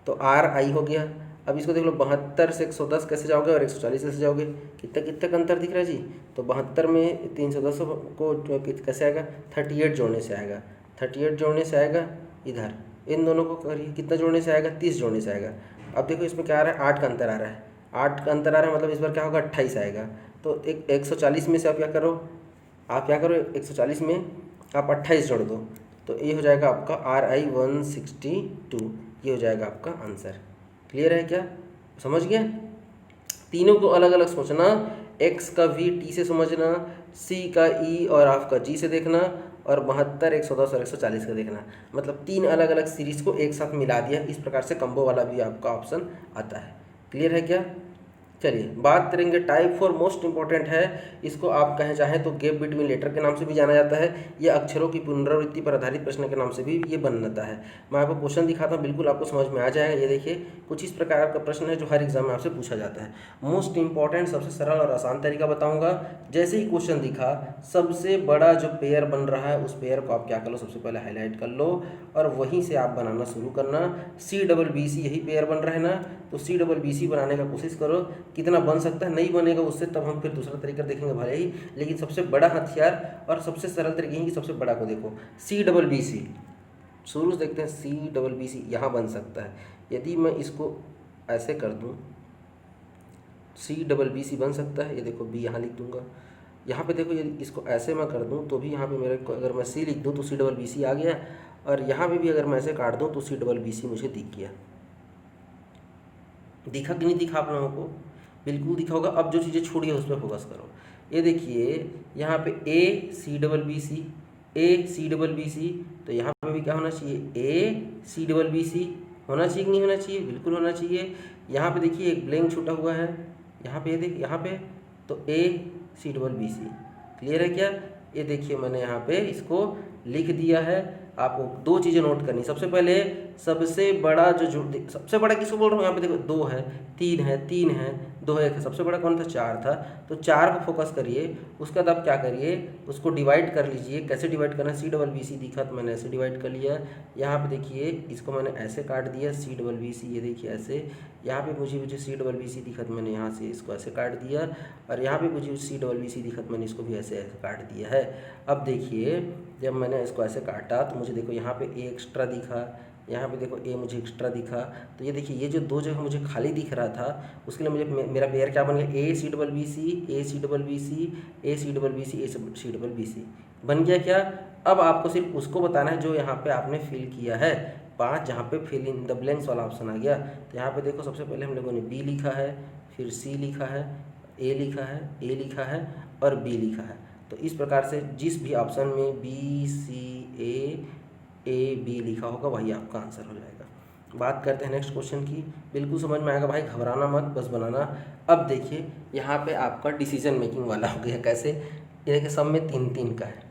तो आर आई हो गया। अब इसको देख लो, 72 से 110 कैसे जाओगे और 140 कैसे जाओगे, कितना का अंतर दिख रहा है जी। तो 72 में 310 को कैसे आएगा, 38 जोड़ने से आएगा, 38 जोड़ने से आएगा। इधर इन दोनों को करिए, कितना जोड़ने से आएगा, 30 जोड़ने से आएगा। अब देखो इसमें क्या आ रहा है, 8 का अंतर आ रहा है, 8 का अंतर आ रहा है, मतलब इस बार क्या होगा 28 आएगा। तो 140 में से आप क्या करो, 140 में आप 28 जोड़ दो, तो ये हो जाएगा आपका RI 162, ये हो जाएगा आपका आंसर। क्लियर है क्या, समझ गए। तीनों को अलग अलग सोचना, x का v t से समझना, c का e और आपका g से देखना, और 72, 110 और 140 का देखना है। मतलब 3 अलग अलग सीरीज़ को एक साथ मिला दिया। इस प्रकार से कम्बो वाला भी आपका ऑप्शन आता है। क्लियर है क्या? चलिए बात करेंगे टाइप 4, मोस्ट इंपॉर्टेंट है। इसको आप कहें चाहें तो गैप बिटवीन लेटर के नाम से भी जाना जाता है। ये अक्षरों की पुनरावृत्ति पर आधारित प्रश्न के नाम से भी ये बनता है। मैं आपको क्वेश्चन दिखाता हूँ, बिल्कुल आपको समझ में आ जाएगा। ये देखिए कुछ इस प्रकार का प्रश्न है जो हर एग्जाम में आपसे पूछा जाता है। मोस्ट इंपॉर्टेंट, सबसे सरल और आसान तरीका बताऊंगा। जैसे ही क्वेश्चन दिखा, सबसे बड़ा जो पेयर बन रहा है उस पेयर को आप क्या कर लो, सबसे पहले हाईलाइट कर लो और वहीं से आप बनाना शुरू करना। CCC यही पेयर बन रहा है ना, तो CCC बनाने का कोशिश करो। कितना बन सकता है, नहीं बनेगा उससे तब हम फिर दूसरा तरीका देखेंगे भले ही, लेकिन सबसे बड़ा हथियार और सबसे सरल तरीके ही कि सबसे बड़ा को देखो। CCC शुरू से देखते हैं। CCC यहाँ बन सकता है। यदि मैं इसको ऐसे कर दूँ, CCC बन सकता है। ये देखो B यहाँ लिख दूंगा। यहाँ पे देखो यदि इसको ऐसे मैं कर दूँ तो भी यहाँ पे मेरे को, अगर मैं C लिख दूँ तो CCC आ गया, और यहाँ पे भी अगर मैं ऐसे काट दूँ तो CCC मुझे दिख गया। दिखा कि नहीं दिखा आप लोगों को? बिल्कुल दिखा होगा। अब जो चीज़ें छूट गई उस पर फोकस करो। ये देखिए यहाँ पे ACCC, ACCC, तो यहाँ पे भी क्या होना चाहिए, ACCC होना चाहिए कि नहीं होना चाहिए? बिल्कुल होना चाहिए। यहाँ पे देखिए एक ब्लैंक छूटा हुआ है, यहाँ पे देखिए, यहाँ पे तो ACCC। क्लियर है क्या? ये देखिए मैंने यहाँ पे इसको लिख दिया है। आपको दो चीज़ें नोट करनी। सबसे पहले सबसे बड़ा सबसे बड़ा किसको बोल रहा हूँ, यहाँ पे देखो 2 है, 3 है, 3 है, 2 है, सबसे बड़ा कौन था, 4 था। तो 4 को फोकस करिए। उसके बाद आप क्या करिए, उसको डिवाइड कर लीजिए। कैसे डिवाइड करना है, CCC दिखा तो मैंने ऐसे डिवाइड कर लिया। यहाँ पे देखिए इसको मैंने ऐसे काट दिया CCC, ये देखिए ऐसे। यहाँ पे मुझे CCC दिखा तो मैंने यहाँ से इसको ऐसे काट दिया, और यहाँ पे मुझे CCC दिखा तो मैंने इसको भी ऐसे ऐसे काट दिया है। अब देखिए जब मैंने इसको ऐसे काटा तो मुझे देखो यहाँ पे A एक्स्ट्रा दिखा, यहाँ पे देखो A मुझे एक्स्ट्रा दिखा। तो ये देखिए ये जो 2 जगह मुझे खाली दिख रहा था, उसके लिए मुझे मेरा पेयर क्या बन गया, ACCC, ACCC, ACCC, ACCC बन गया क्या? अब आपको सिर्फ उसको बताना है जो यहाँ पे आपने फिल किया है। 5 जहाँ पे फिल इन द ब्लैंक्स वाला ऑप्शन आ गया। तो यहाँ पे देखो सबसे पहले हम लोगों ने B लिखा है, फिर C लिखा है, A लिखा है, A लिखा है और B लिखा है। तो इस प्रकार से जिस भी ऑप्शन में BCAAB लिखा होगा वही आपका आंसर हो जाएगा। बात करते हैं नेक्स्ट क्वेश्चन की। बिल्कुल समझ में आएगा भाई, घबराना मत, बस बनाना। अब देखिए यहाँ पे आपका डिसीजन मेकिंग वाला हो गया। कैसे, ये देखिए सब में 3-3 का है।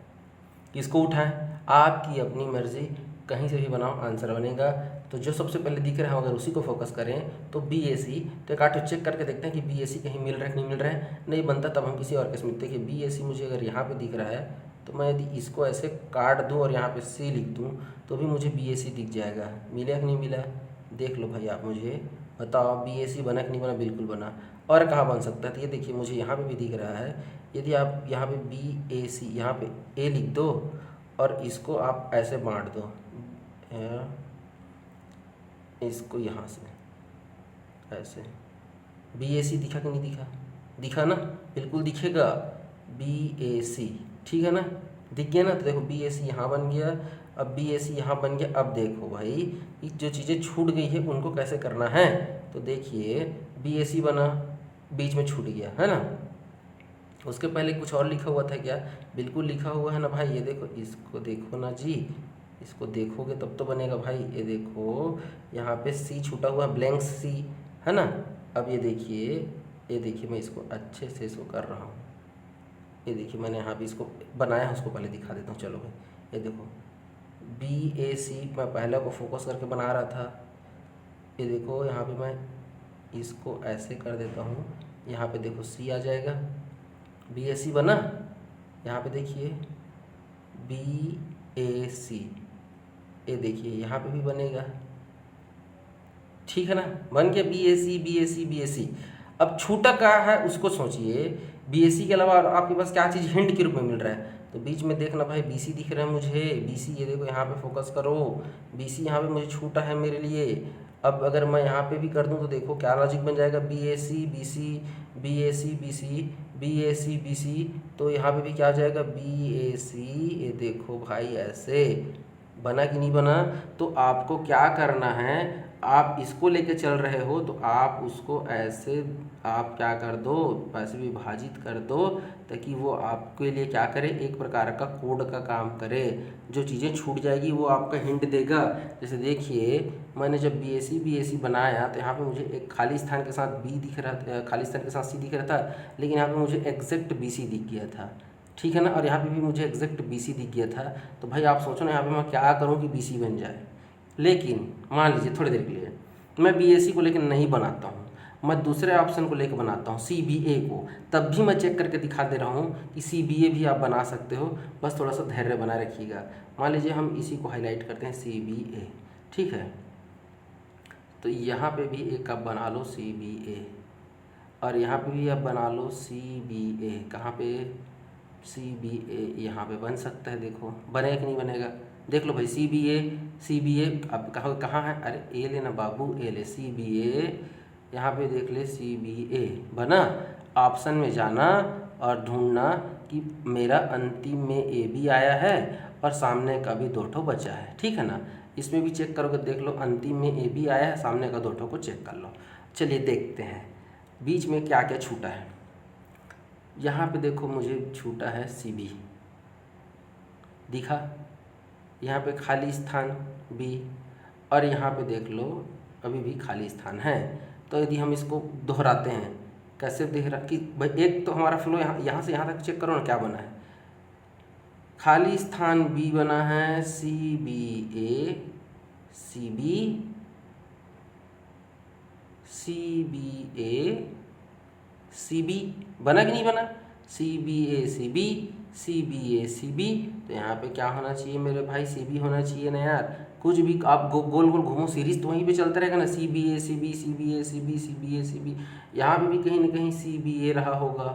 किसको उठाएं, आपकी अपनी मर्जी, कहीं से भी बनाओ आंसर बनेगा। तो जो सबसे पहले दिख रहा है अगर उसी को फोकस करें तो BAC। तो एक आठ चेक करके देखते हैं कि BAC कहीं मिल रहा है कि नहीं मिल रहा है। नहीं बनता तब हम किसी और केस में देखिए BAC मुझे अगर यहाँ पे दिख रहा है तो मैं यदि इसको ऐसे काट दूँ और यहाँ पे C लिख दूँ तो भी मुझे BAC दिख जाएगा। मिला कि नहीं मिला, देख लो भाई आप मुझे बताओ BAC बना कि नहीं बना। बिल्कुल बना। और कहाँ बन सकता है, तो ये देखिए मुझे यहाँ पे भी दिख रहा है। यदि आप यहाँ पे BAC यहाँ पे A लिख दो और इसको आप ऐसे बांट दो, इसको यहाँ से ऐसे, BAC दिखा कि नहीं दिखा, दिखा ना, बिल्कुल दिखेगा BAC, ठीक है ना, दिख गया ना। तो देखो BAC यहाँ बन गया, अब BAC यहाँ बन गया। अब देखो भाई जो चीज़ें छूट गई है उनको कैसे करना है। तो देखिए BAC बना, बीच में छूट गया है ना। उसके पहले कुछ और लिखा हुआ था क्या, बिल्कुल लिखा हुआ है ना भाई। ये देखो इसको देखो ना जी, इसको देखोगे तब तो बनेगा भाई। ये देखो यहाँ पे C छूटा हुआ ब्लैंक C है ना। अब ये देखिए मैं इसको अच्छे से इसको कर रहा हूँ। ये देखिए मैंने यहाँ पे इसको बनाया है, उसको पहले दिखा देता हूँ। चलो भाई ये देखो BAC मैं पहले को फोकस करके बना रहा था। ये देखो यहाँ पे मैं इसको ऐसे कर देता हूँ, यहाँ पे देखो C आ जाएगा, BAC बना। यहाँ पे देखिए BAC, ये देखिए यहाँ पे भी बनेगा, ठीक है ना, बन गया BAC BAC BAC। अब छूटा क्या है उसको सोचिए। BAC के अलावा आपके पास क्या चीज़ हिंट के रूप में मिल रहा है, तो बीच में देखना भाई BC दिख रहा है मुझे, BC ये देखो यहाँ पे फोकस करो, BC यहाँ पे मुझे छूटा है मेरे लिए। अब अगर मैं यहाँ पे भी कर दूँ तो देखो क्या लॉजिक बन जाएगा, BAC BC BAC BC BAC BC। तो यहाँ पे भी क्या आ जाएगा BAC, ये देखो भाई ऐसे बना कि नहीं बना? तो आपको क्या करना है, आप इसको लेके चल रहे हो तो आप उसको ऐसे आप क्या कर दो, ऐसे विभाजित कर दो ताकि वो आपके लिए क्या करे, एक प्रकार का कोड का काम करे। जो चीज़ें छूट जाएगी वो आपका हिंट देगा। जैसे देखिए, मैंने जब बी ए सी बनाया तो यहाँ पे मुझे एक खाली स्थान के साथ बी दिख रहा था, खाली स्थान के साथ सी दिख रहा था, लेकिन यहाँ पे मुझे एग्जैक्ट बी सी दिख गया था, ठीक है ना। और यहाँ पे भी मुझे एग्जैक्ट बी सी दिख गया था। तो भाई आप सोचो ना, यहाँ पे मैं क्या करूँ कि बी सी बन जाए। लेकिन मान लीजिए थोड़ी देर के लिए मैं बी ए सी को लेकर नहीं बनाता हूँ, मैं दूसरे ऑप्शन को लेकर बनाता हूँ, सी बी ए को। तब भी मैं चेक करके दिखा दे रहा हूँ कि सी बी ए भी आप बना सकते हो, बस थोड़ा सा धैर्य बनाए रखिएगा। मान लीजिए हम इसी को हाईलाइट करते हैं, सी बी ए, ठीक है। तो यहाँ पे भी एक आप बना लो सी बी ए, और यहाँ पे भी आप बना लो सी बी ए। कहाँ पे? सी बी ए यहाँ पे बन सकता है। देखो बनेगा कि नहीं बनेगा, देख लो भाई। सी बी ए अब कहाँ है? अरे ए लेना बाबू, ए ले, सी बी ए यहाँ पे देख ले, सी बी ए बना। ऑप्शन में जाना और ढूंढना कि मेरा अंतिम में ए भी आया है और सामने का भी 2 ठो बचा है, ठीक है ना। इसमें भी चेक करोगे, देख लो अंतिम में ए भी आया है, सामने का 2 ठो को चेक कर लो। चलिए देखते हैं बीच में क्या क्या छूटा है। यहाँ पे देखो मुझे छूटा है सी बी, दिखा, यहाँ पे खाली स्थान बी, और यहाँ पे देख लो अभी भी खाली स्थान है। तो यदि हम इसको दोहराते हैं, कैसे देख रहा कि भाई एक तो हमारा फ्लो यहाँ से यहाँ तक चेक करो ना क्या बना है। खाली स्थान बी बना है, सी बी ए, सी बी, सी बी ए, सी बी बना कि नहीं बना? सी बी ए सी बी, सी बी ए सी बी। तो यहाँ पे क्या होना चाहिए मेरे भाई? सी बी होना चाहिए ना यार। कुछ भी आप गोल गोल घूमो, सीरीज तो वहीं पे चलता रहेगा ना, सी बी ए सी बी, सी बी ए सी बी, सी बी ए सी बी। यहाँ पे भी कहीं ना कहीं सी बी ए रहा होगा,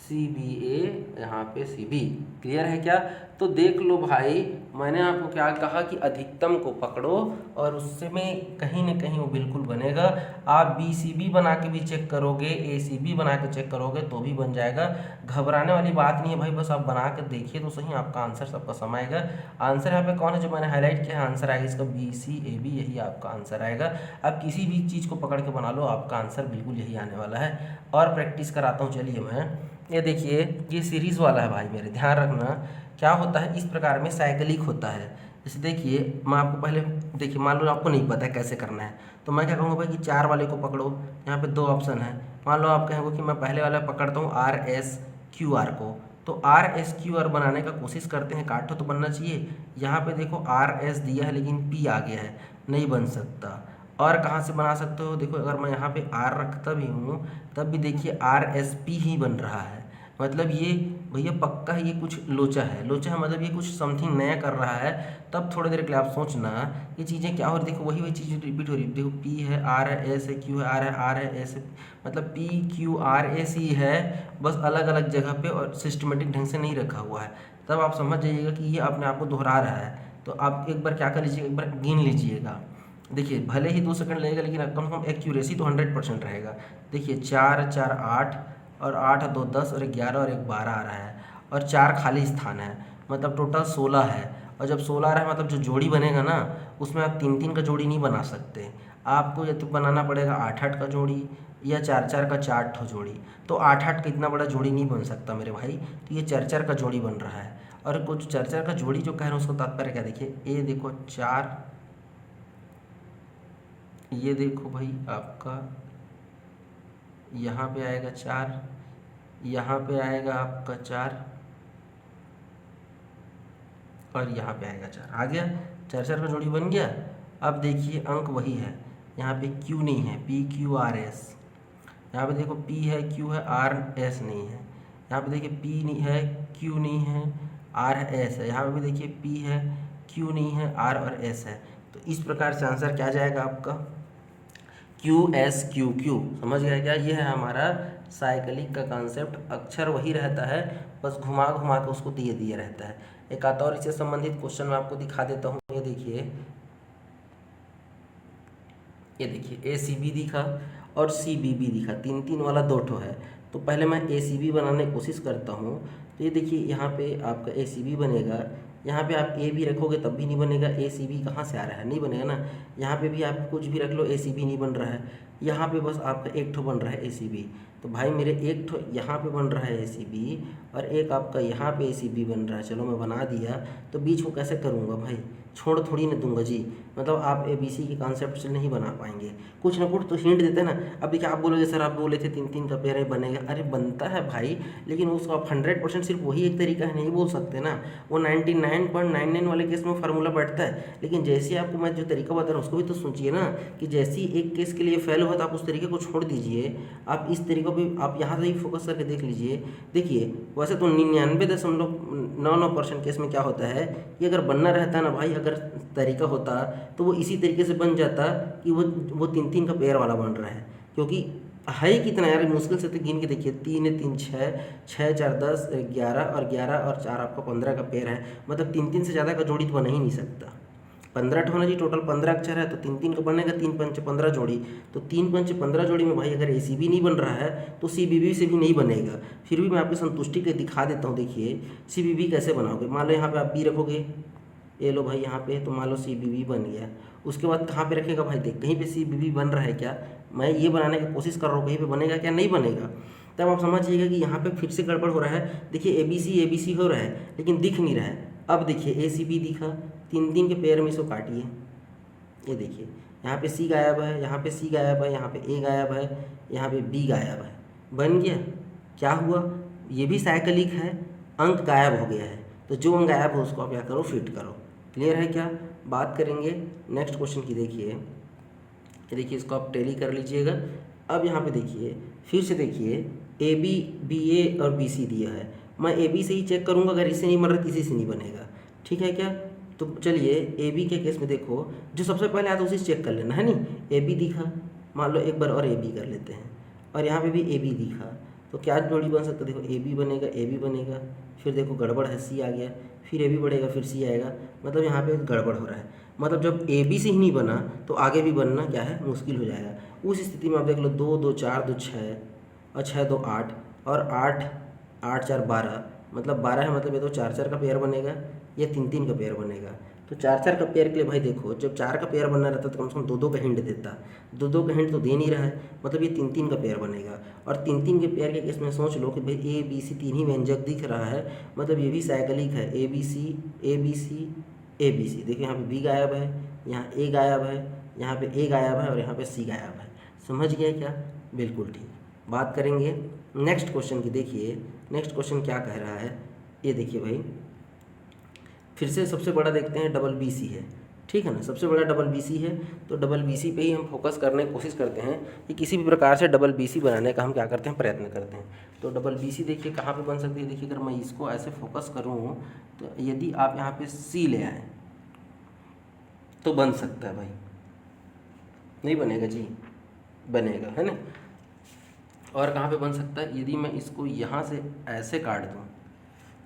सी बी ए, यहाँ पे सी बी। क्लियर है क्या? तो देख लो भाई, मैंने आपको क्या कहा कि अधिकतम को पकड़ो और उससे में कहीं ना कहीं वो बिल्कुल बनेगा। आप बी सी बी बना के भी चेक करोगे, ए सी बी बना के चेक करोगे तो भी बन जाएगा। घबराने वाली बात नहीं है भाई, बस आप बना के देखिए तो सही, आपका आंसर सबका समय आएगा। आंसर यहाँ पे कौन है जो मैंने हाईलाइट किया है? आंसर आएगा इसका बी सी ए बी, यही आपका आंसर आएगा। अब किसी भी चीज़ को पकड़ के बना लो, आपका आंसर बिल्कुल यही आने वाला है। और प्रैक्टिस कराता हूँ, चलिए मैं ये देखिए, ये सीरीज़ वाला है भाई मेरे, ध्यान रखना। क्या होता है इस प्रकार में, साइक्लिक होता है। जैसे देखिए मैं आपको पहले, देखिए मान लो आपको नहीं पता है कैसे करना है, तो मैं क्या कहूँगा भाई कि 4 वाले को पकड़ो। यहाँ पे 2 ऑप्शन है, मान लो आप कहेंगे कि मैं पहले वाला पकड़ता हूँ आर एस क्यू आर को, तो आर एस क्यू आर बनाने का कोशिश करते हैं, काटो तो बनना चाहिए। यहाँ पे देखो आर एस दिया है लेकिन पी आ गया है, नहीं बन सकता। और कहाँ से बना सकते हो? देखो अगर मैं यहाँ पे आर रखता भी हूँ तब भी देखिए आर एस पी ही बन रहा है, मतलब ये भैया पक्का ये कुछ लोचा है। लोचा है मतलब ये कुछ समथिंग नया कर रहा है। तब थोड़ी देर के लिए आप सोचना ये चीज़ें क्या हो रही, देखो वही चीज़ रिपीट हो रही है। देखो पी है, आर है, एस है, क्यू है, आर है, एस है, मतलब पी क्यू आर एस ही है, बस अलग अलग जगह पे और सिस्टमेटिक ढंग से नहीं रखा हुआ है। तब आप समझ जाइएगा कि ये अपने आप को दोहरा रहा है। तो आप एक बार क्या कर लीजिएगा, एक बार गिन लीजिएगा। देखिए भले ही 2 सेकंड लगेगा लेकिन कम से कम एक्यूरेसी तो 100% रहेगा। देखिए 4 4 8 और 8 2 10 और 11 और 1 12 आ रहा है, और 4 खाली स्थान है, मतलब टोटल 16 है। और जब 16 आ रहा है मतलब जो जोड़ी बनेगा ना, उसमें आप 3 3 का जोड़ी नहीं बना सकते, आपको या तो बनाना पड़ेगा 8 8 का जोड़ी या 4 4 का 4 ठो जोड़ी। तो 8 8 का इतना बड़ा जोड़ी नहीं बन सकता मेरे भाई, तो ये 4 4 का जोड़ी बन रहा है। और कुछ 4 4 का जोड़ी जो कह रहे हैं उसका तात्पर्य क्या, देखिए ये देखो 4, ये देखो भाई आपका यहाँ पे आएगा 4, यहाँ पे आएगा आपका 4, और यहाँ पे आएगा 4। आ गया, 4 4 का जोड़ी बन गया। अब देखिए अंक वही है, यहाँ पे Q नहीं है, P Q R S। यहाँ पे देखो P है, Q है, R S नहीं है। यहाँ पे देखिए P नहीं है, Q नहीं है, R है, S है। यहाँ पे भी देखिए P है, Q नहीं है, R और S है। तो इस प्रकार से आंसर क्या जाएगा आपका, क्यू एस क्यू क्यू। समझ गया क्या? ये है हमारा साइकिलिक का कॉन्सेप्ट। अक्षर वही रहता है, बस घुमा घुमा के उसको दिए दिए रहता है। एक आता और इससे संबंधित क्वेश्चन मैं आपको दिखा देता हूँ। ये देखिए ए सी बी दिखा और सी बी बी दिखा, 3 3 वाला 2 ठो है। तो पहले मैं ए सी बी बनाने की कोशिश करता हूँ। तो ये देखिए यहाँ पे आपका ए सी बी बनेगा, यहाँ पे आप ए भी रखोगे तब भी नहीं बनेगा, ए सी बी कहाँ से आ रहा है, नहीं बनेगा ना। यहाँ पे भी आप कुछ भी रख लो, ए सी बी नहीं बन रहा है। यहाँ पे बस आपका एक ठो बन रहा है ए सी बी। तो भाई मेरे एक ठो यहाँ पे बन रहा है ए सी बी और एक आपका यहाँ पे ए सी बी बन रहा है। चलो मैं बना दिया, तो बीच को कैसे करूँगा भाई, छोड़ थोड़ी ना दूंगा जी। मतलब आप ए बी सी के कॉन्सेप्ट से नहीं बना पाएंगे, कुछ ना कुछ तो हिंट देते ना। अब देखिए आप बोलोगे सर आप बोले थे 3-3 का पेयर बनेगा, अरे बनता है भाई, लेकिन उसको आप 100% सिर्फ वही एक तरीका है नहीं बोल सकते ना। वो 99.99 वाले केस में फार्मूला बैठता है, लेकिन जैसे आपको मैं जो तरीका बता रहा हूँ उसको भी तो सोचिए ना, कि जैसे ही एक केस के लिए फेल हुआ तो आप उस तरीके को छोड़ दीजिए, आप इस तरीक़ों पर आप यहाँ से ही फोकस करके देख लीजिए। देखिए वैसे तो 99.99% केस में क्या होता है कि अगर बनना रहता ना भाई, अगर तरीका होता तो वो इसी तरीके से बन जाता कि वो 3-3 का पेयर वाला बन रहा है। क्योंकि है कितना यार, मुश्किल से तो गिन के देखिए, 3 है 3 6, 6 4 10 11 और 11 और 4 आपका 15 का पेयर है। मतलब 3-3 से ज़्यादा का जोड़ी तो बन ही नहीं सकता। 15 होना जी, टोटल 15 अक्षर है तो 3-3 का बनेगा, 3 पंच 15 जोड़ी। तो 3 पंच 15 जोड़ी में भाई अगर ए सी बी नहीं बन रहा है तो सी बी बी से भी नहीं बनेगा। फिर भी मैं आपको संतुष्टि के दिखा देता हूँ। देखिए सी बी बी कैसे बनाओगे, मान लो यहाँ पे आप बी रखोगे, ये लो भाई यहाँ पे, तो मान लो सी बी बी बन गया। उसके बाद कहाँ पे रखेगा भाई, देख कहीं पे सी बी बी बन रहा है क्या, मैं ये बनाने की कोशिश कर रहा हूँ, कहीं पे बनेगा क्या, नहीं बनेगा। तब आप समझिएगा कि यहाँ पे फिर से गड़बड़ हो रहा है। देखिए ए बी सी हो रहा है लेकिन दिख नहीं रहा है। अब देखिए ए सी बी दिखा, 3-3 के पेयर में इसको काटिए, ये देखिए यहाँ पे सी गायब है, यहाँ पे सी गायब है, यहाँ पे ए गायब है, यहाँ पे बी गायब है, बन गया। क्या हुआ, ये भी साइकिलिक है, अंक गायब हो गया है। तो जो अंक गायब हो उसको आप क्या करो, फिट करो। क्लियर है क्या, बात करेंगे नेक्स्ट क्वेश्चन की। देखिए देखिए इसको आप टैली कर लीजिएगा। अब यहाँ पे देखिए फिर से देखिए ए बी बी ए और बी सी दिया है, मैं ए बी से ही चेक करूँगा, अगर इससे नहीं बन रहा किसी से नहीं बनेगा। ठीक है क्या, तो चलिए ए बी के केस में देखो, जो सबसे पहले आता है उसी से चेक कर लेना है नहीं। ए बी दिखा, मान लो एक बार और ए बी कर लेते हैं, और यहाँ पे भी ए बी दिखा, तो क्या जोड़ी बन सकता है, देखो ए बी बनेगा, ए बी बनेगा, फिर देखो गड़बड़ है सी आ गया, फिर ए बी बढ़ेगा, फिर सी आएगा, मतलब यहाँ पे गड़बड़ हो रहा है। मतलब जब ए बी से ही नहीं बना तो आगे भी बनना क्या है, मुश्किल हो जाएगा। उस स्थिति में आप देख लो 2 2 4 2 6 और 6 2 8 और 8 8 4 12, मतलब 12 है, मतलब ये तो 4-4 का पेयर बनेगा, ये 3-3 का पेयर बनेगा। तो 4-4 का पेयर के लिए भाई देखो, जब 4 का पेयर बनना रहता तो कम से कम 2-2 का हिंट देता, 2-2 का हिंट तो दे नहीं रहा है, मतलब ये 3-3 का पेयर बनेगा। और 3-3 के पेयर के केस में सोच लो कि भाई ए बी सी 3 ही व्यंजक दिख रहा है, मतलब ये भी साइकिलिक है, A B C A B C A B C. देखिए यहाँ पे बी गायब है, यहाँ ए गायब है, यहाँ पे ए गायब है और यहाँ पे सी गायब है। समझ गए क्या, बिल्कुल ठीक। बात करेंगे नेक्स्ट क्वेश्चन की। देखिए नेक्स्ट क्वेश्चन क्या कह रहा है, ये देखिए भाई, फिर से सबसे बड़ा देखते हैं, डबल बी सी है, ठीक है ना, सबसे बड़ा डबल बी सी है। तो डबल बी सी पे ही हम फोकस करने की कोशिश करते हैं कि किसी भी प्रकार से डबल बी सी बनाने का हम क्या करते हैं, प्रयत्न करते हैं। तो डबल बी सी देखिए कहाँ पे बन सकती है, देखिए अगर मैं इसको ऐसे फोकस करूँ तो यदि आप यहाँ पे सी ले आए तो बन सकता है भाई, नहीं बनेगा जी, बनेगा है ना। और कहाँ पे बन सकता है, यदि मैं इसको यहाँ से ऐसे काट दूँ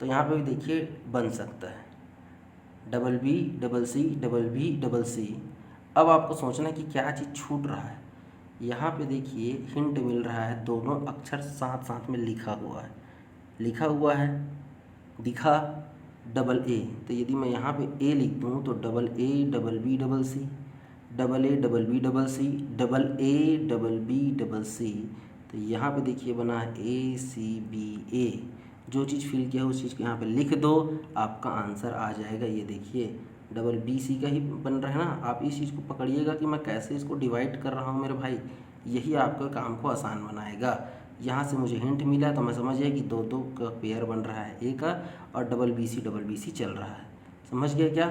तो यहाँ पे भी देखिए बन सकता है, double B double C double B double C. अब आपको सोचना कि क्या चीज़ छूट रहा है। यहाँ पे देखिए हिंट मिल रहा है, दोनों अक्षर साथ साथ में लिखा हुआ है, दिखा डबल ए। तो यदि मैं यहाँ पे ए लिख दूँ तो double A double B double C, double A double B double C, double A double B double C. तो यहाँ पे देखिए बना है ए सी बी ए। जो चीज़ फिल किया है उस चीज़ को यहाँ पे लिख दो, आपका आंसर आ जाएगा। ये देखिए डबल बी सी का ही बन रहा है ना। आप इस चीज़ को पकड़िएगा कि मैं कैसे इसको डिवाइड कर रहा हूँ मेरे भाई, यही आपके काम को आसान बनाएगा। यहाँ से मुझे हिंट मिला तो मैं समझ गया कि 2-2 का पेयर बन रहा है ए का, और डबल बी सी चल रहा है। समझ गया क्या।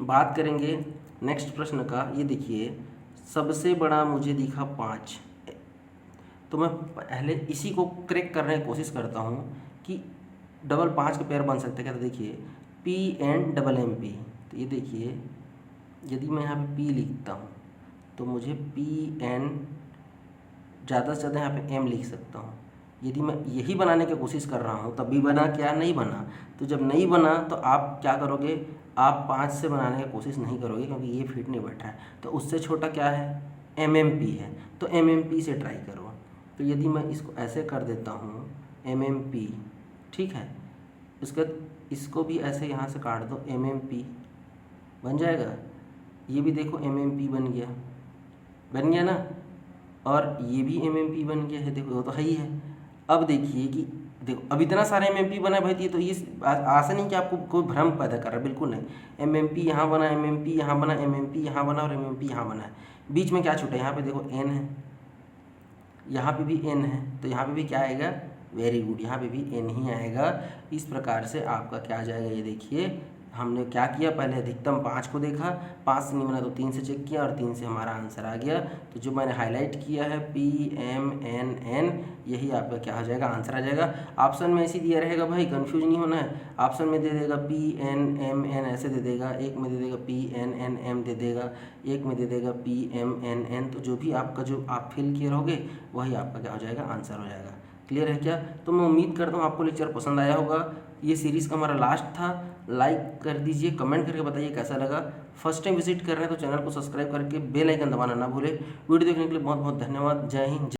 बात करेंगे नेक्स्ट प्रश्न का। ये देखिए सबसे बड़ा मुझे दिखा 5, तो मैं पहले इसी को क्रैक करने की कोशिश करता हूँ कि डबल 5 के पेयर बन सकते हैं क्या। तो देखिए P N double M P. तो ये देखिए यदि मैं यहाँ पे पी लिखता हूँ तो मुझे पी एन ज़्यादा से ज़्यादा यहाँ पे एम लिख सकता हूँ। यदि मैं यही बनाने की कोशिश कर रहा हूँ तब भी बना क्या, नहीं बना। तो जब नहीं बना तो आप क्या करोगे, आप 5 से बनाने की कोशिश नहीं करोगे क्योंकि ये फिट नहीं बैठ रहा है। तो उससे छोटा क्या है, एम एम पी है, तो एम एम पी से ट्राई करो। तो यदि मैं इसको ऐसे कर देता हूँ एम एम पी, ठीक है, उसके बाद इसको भी ऐसे यहाँ से काट दो, MMP बन जाएगा। ये भी देखो MMP बन गया ना, और ये भी MMP बन गया है, देखो वो तो है ही है। अब देखिए कि देखो अब इतना सारा MMP बना भाई, ये तो ये आशा नहीं कि आपको कोई भ्रम पैदा कर रहा है, बिल्कुल नहीं। MMP यहाँ बना, MMP यहाँ बना, MMP यहाँ बना और MMP यहाँ बना है। बीच में क्या छूटा, यहाँ पे देखो N है, यहाँ पे भी N है, तो यहाँ पे भी क्या आएगा, वेरी गुड, यहाँ पे भी N ही आएगा। इस प्रकार से आपका क्या आ जाएगा, ये देखिए हमने क्या किया, पहले अधिकतम 5 को देखा, 5 से नहीं बना तो 3 से चेक किया और 3 से हमारा आंसर आ गया। तो जो मैंने हाईलाइट किया है PMNN, यही आपका क्या हो जाएगा, आंसर आ जाएगा। ऑप्शन में ऐसे दिया रहेगा भाई, कंफ्यूज नहीं होना है। ऑप्शन में दे देगा PNMN ऐसे दे देगा, एक में दे देगा PNNM दे देगा, एक में दे देगा PMNN। तो जो भी आपका जो आप फिल किए रहोगे वही आपका क्या हो जाएगा, आंसर हो जाएगा। क्लियर है क्या? तो मैं उम्मीद करता हूँ आपको लेक्चर पसंद आया होगा। ये सीरीज़ का हमारा लास्ट था। लाइक कर दीजिए, कमेंट करके बताइए कैसा लगा। फर्स्ट टाइम विजिट कर रहे हैं तो चैनल को सब्सक्राइब करके बेल आइकन दबाना ना भूलें। वीडियो देखने के लिए बहुत बहुत धन्यवाद। जय हिंद।